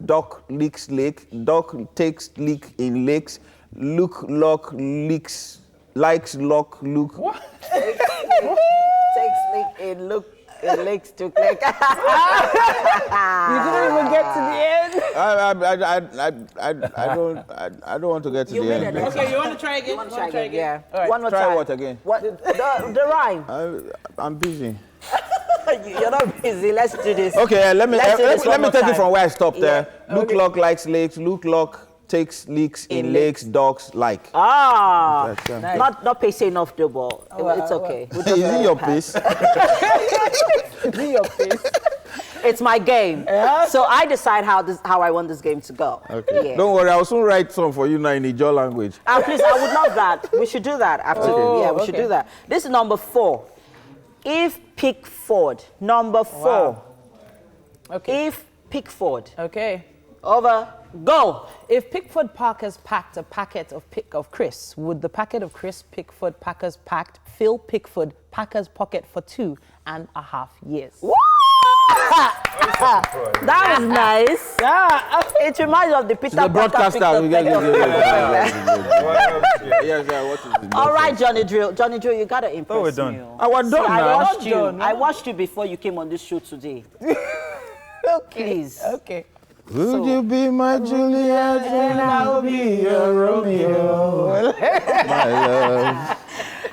S20: dog licks lake. Dog takes leak in lakes. Look leaks likes lock look.
S9: What? Takes leak in look. It leaks to click. You
S1: didn't even get to the end.
S20: I don't want to get to the end.
S1: Okay, you want to try again?
S9: You want to try again? Yeah.
S20: Right.
S9: One more
S20: try
S9: time.
S20: What again?
S9: What? The rhyme.
S20: I'm busy.
S9: You're not busy. Let's do this.
S20: Okay, let me take it from where I stopped there. Look
S9: Okay.
S20: lock likes lakes. Look lock takes leaks in lakes. Dogs like.
S9: Ah,
S20: Nice.
S9: not pacey enough, though, but it's okay.
S20: Is it your pace?
S1: Is it your pace?
S9: It's my game, so I decide how I want this game to go.
S20: Okay.
S9: Yeah.
S20: Don't worry, I'll soon write some for you now in your language.
S9: Please, I would love that. We should do that after this. Yeah, we should do that. This is number 4. If Pickford, number 4.
S1: Wow. Okay.
S9: If Pickford.
S1: Okay.
S9: Over. Go.
S1: If Pickford Packers packed a packet of crisps, would the packet of crisps Pickford Packers packed fill Pickford Packers' pocket for 2.5 years?
S9: That was nice.
S1: Yeah.
S9: It reminds me of the Peter
S20: The broadcaster.
S9: All right, Johnny Drille. Johnny Drille, you gotta impress
S18: we're done.
S9: me.
S20: We're done now.
S9: I watched you before you came on this show today.
S1: Okay.
S9: Please.
S1: Okay.
S20: Would you be my Juliet and I will be your Romeo? My love.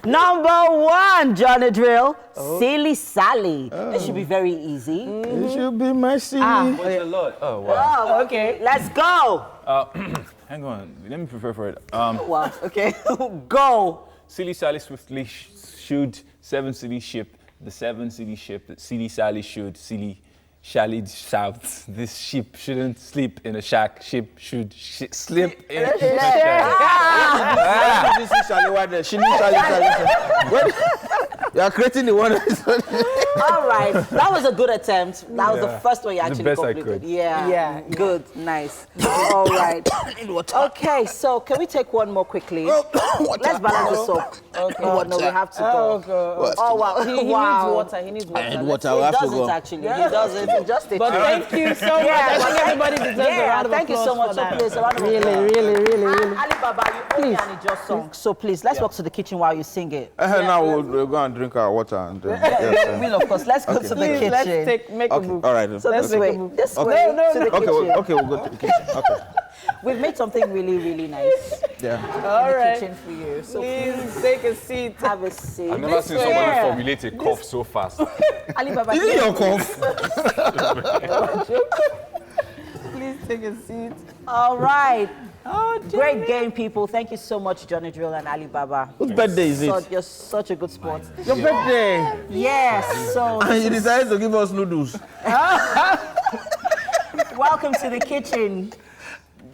S9: Number 1, Johnny Drille. Silly Sally. This should be very easy.
S20: You should be my silly.
S18: What's a lot? Oh, wow.
S9: Oh, okay. Let's go.
S18: Hang on. Let me prepare for it.
S9: Wow. Okay. Go.
S18: Silly Sally swiftly shoot 7 silly ship. The 7 silly ship that Silly Sally should silly Shally shouts, this sheep shouldn't sleep in a shack. Sheep should sleep in a shack.
S20: You are creating the one.
S9: All right, that was a good attempt. That was the first one you actually
S18: best I
S9: completed.
S18: could.
S9: Yeah, good, nice. All right. Okay, so can we take one more quickly? Let's balance this up. Okay. Oh, no, we have to go. Oh, wow.
S1: He needs water. He needs water.
S20: I need water.
S9: He
S20: I have to
S9: doesn't
S20: go.
S9: actually. He doesn't. Just a
S1: But thank you so much. I think everybody deserves a round of
S9: thank you so much.
S1: applause for
S9: So
S1: that.
S9: please, a round of applause. Really. Alibaba, you owe me an Ijo song. So please, let's walk to the kitchen while you sing it.
S20: Now we'll go and drink our water. And,
S9: We will, of course. Let's go to the
S1: Please,
S9: kitchen.
S1: let's make a move.
S20: All right.
S9: So this way. This way to the kitchen.
S20: Okay, we'll go to the kitchen. Okay.
S9: We've made something really nice.
S20: Yeah.
S1: All right.
S9: Kitchen for you. So
S1: Please take a seat.
S9: have a seat.
S2: I've never seen somebody formulate a cough so fast.
S9: Alibaba,
S20: Is it your cough?
S1: Please take a seat.
S9: All right.
S1: Oh,
S9: Great game, people. Thank you so much, Johnny Drille and Alibaba.
S20: Whose birthday is it?
S9: You're such a good sport.
S20: Your birthday.
S9: Yes. So
S20: And you decided to give us noodles.
S9: welcome to the kitchen,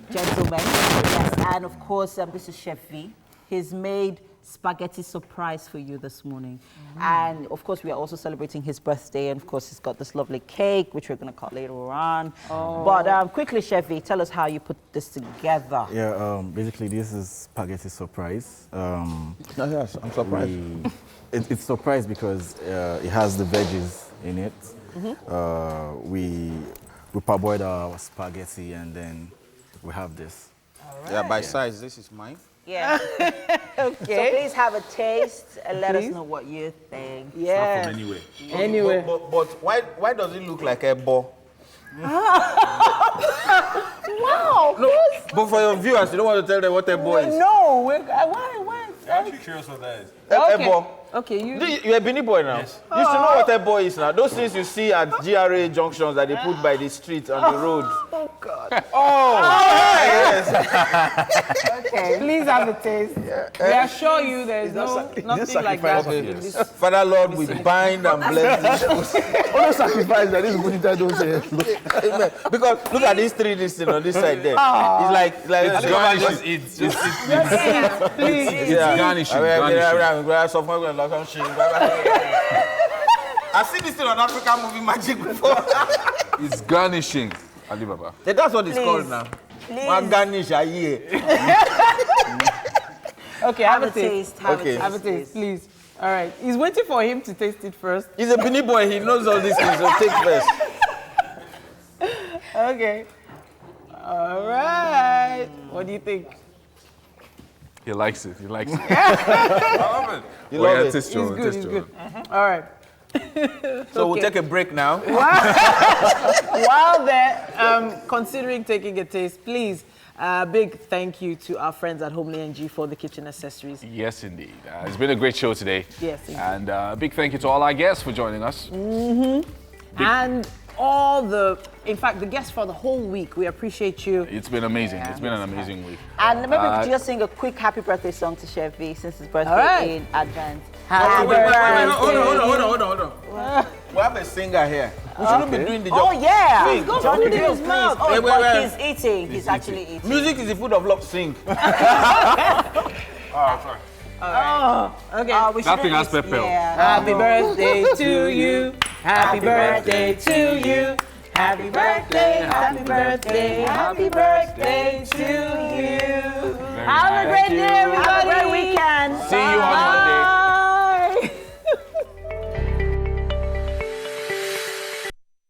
S9: gentlemen. Yes, and of course, this is Chef V. He's made spaghetti surprise for you this morning. And of course, we are also celebrating his birthday. And of course, he's got this lovely cake, which we're going to cut later on. But quickly, Chef V, tell us how you put this together.
S14: Yeah, basically, this is spaghetti surprise.
S20: Yes, I'm surprised.
S14: It's surprise because it has the veggies in it. We parboiled our spaghetti and then we have this.
S20: Yeah, by size, this is mine.
S9: Yeah.
S1: Okay.
S9: So please have a taste and let us know what you think.
S1: Yeah.
S2: Anyway.
S1: Anyway.
S20: But why does it look like a ball?
S1: Wow.
S20: No, but for your viewers, you don't want to tell them what a ball is.
S1: No. Why?
S2: I'm actually curious what that is.
S20: A ball.
S1: Okay,
S20: You're a Benin boy now.
S2: Yes.
S20: You should know what a boy is now. Those things you see at GRA junctions that they put by the street on the road.
S1: Oh, God.
S20: Oh, yes.
S1: Okay. Please have a taste. We assure you there is nothing like that.
S20: Okay.
S1: in this.
S20: Father Lord, we bind and bless this.
S10: All sacrifice that this bonita don't say.
S20: Amen. Because look at these three things on this side there. It's like
S2: It's garnish. It's
S20: garnishing. I've seen this thing on African movie magic before.
S2: It's garnishing. Alibaba.
S20: That's what it's
S9: Please.
S20: called now.
S9: Please.
S20: One garnish a year.
S1: Okay, have a taste.
S20: Okay.
S1: Have a taste, please. All right. He's waiting for him to taste it first.
S20: He's a Benin boy. He knows all these things. So take first.
S1: Okay. All right. What do you think?
S2: He likes it. He likes it.
S20: I love it. You love it.
S2: Taste your own, taste
S1: He's
S2: your
S1: good.
S2: own.
S1: All right.
S20: So we'll take a break now.
S1: While they're considering taking a taste, please, big thank you to our friends at Homely NG for the kitchen accessories.
S2: Yes, indeed. It's been a great show today.
S1: Yes, indeed.
S2: And a big thank you to all our guests for joining us.
S1: And all the, in fact, the guests for the whole week. We appreciate you.
S2: It's been amazing. It's been an amazing week.
S9: And maybe we could just sing a quick happy birthday song to Chef V since his birthday
S1: All right.
S9: in advance.
S1: Happy
S20: Wait,
S1: birthday.
S20: hold on. We have a singer here. We shouldn't be doing the job.
S9: Oh, yeah.
S20: Sing.
S9: Go Johnny
S1: Okay.
S9: Drille, please. Oh,
S20: Wait,
S9: but
S20: wait.
S9: he's eating. He's actually eating.
S20: Music is the food of love. Sing.
S2: Oh, sorry.
S1: Oh, okay.
S9: We
S2: That
S9: shouldn't
S2: thing has
S9: eat-
S2: pepper.
S9: Yeah.
S1: Happy birthday to you. Happy birthday to you. Happy birthday, happy birthday, happy birthday to you. Have a great day,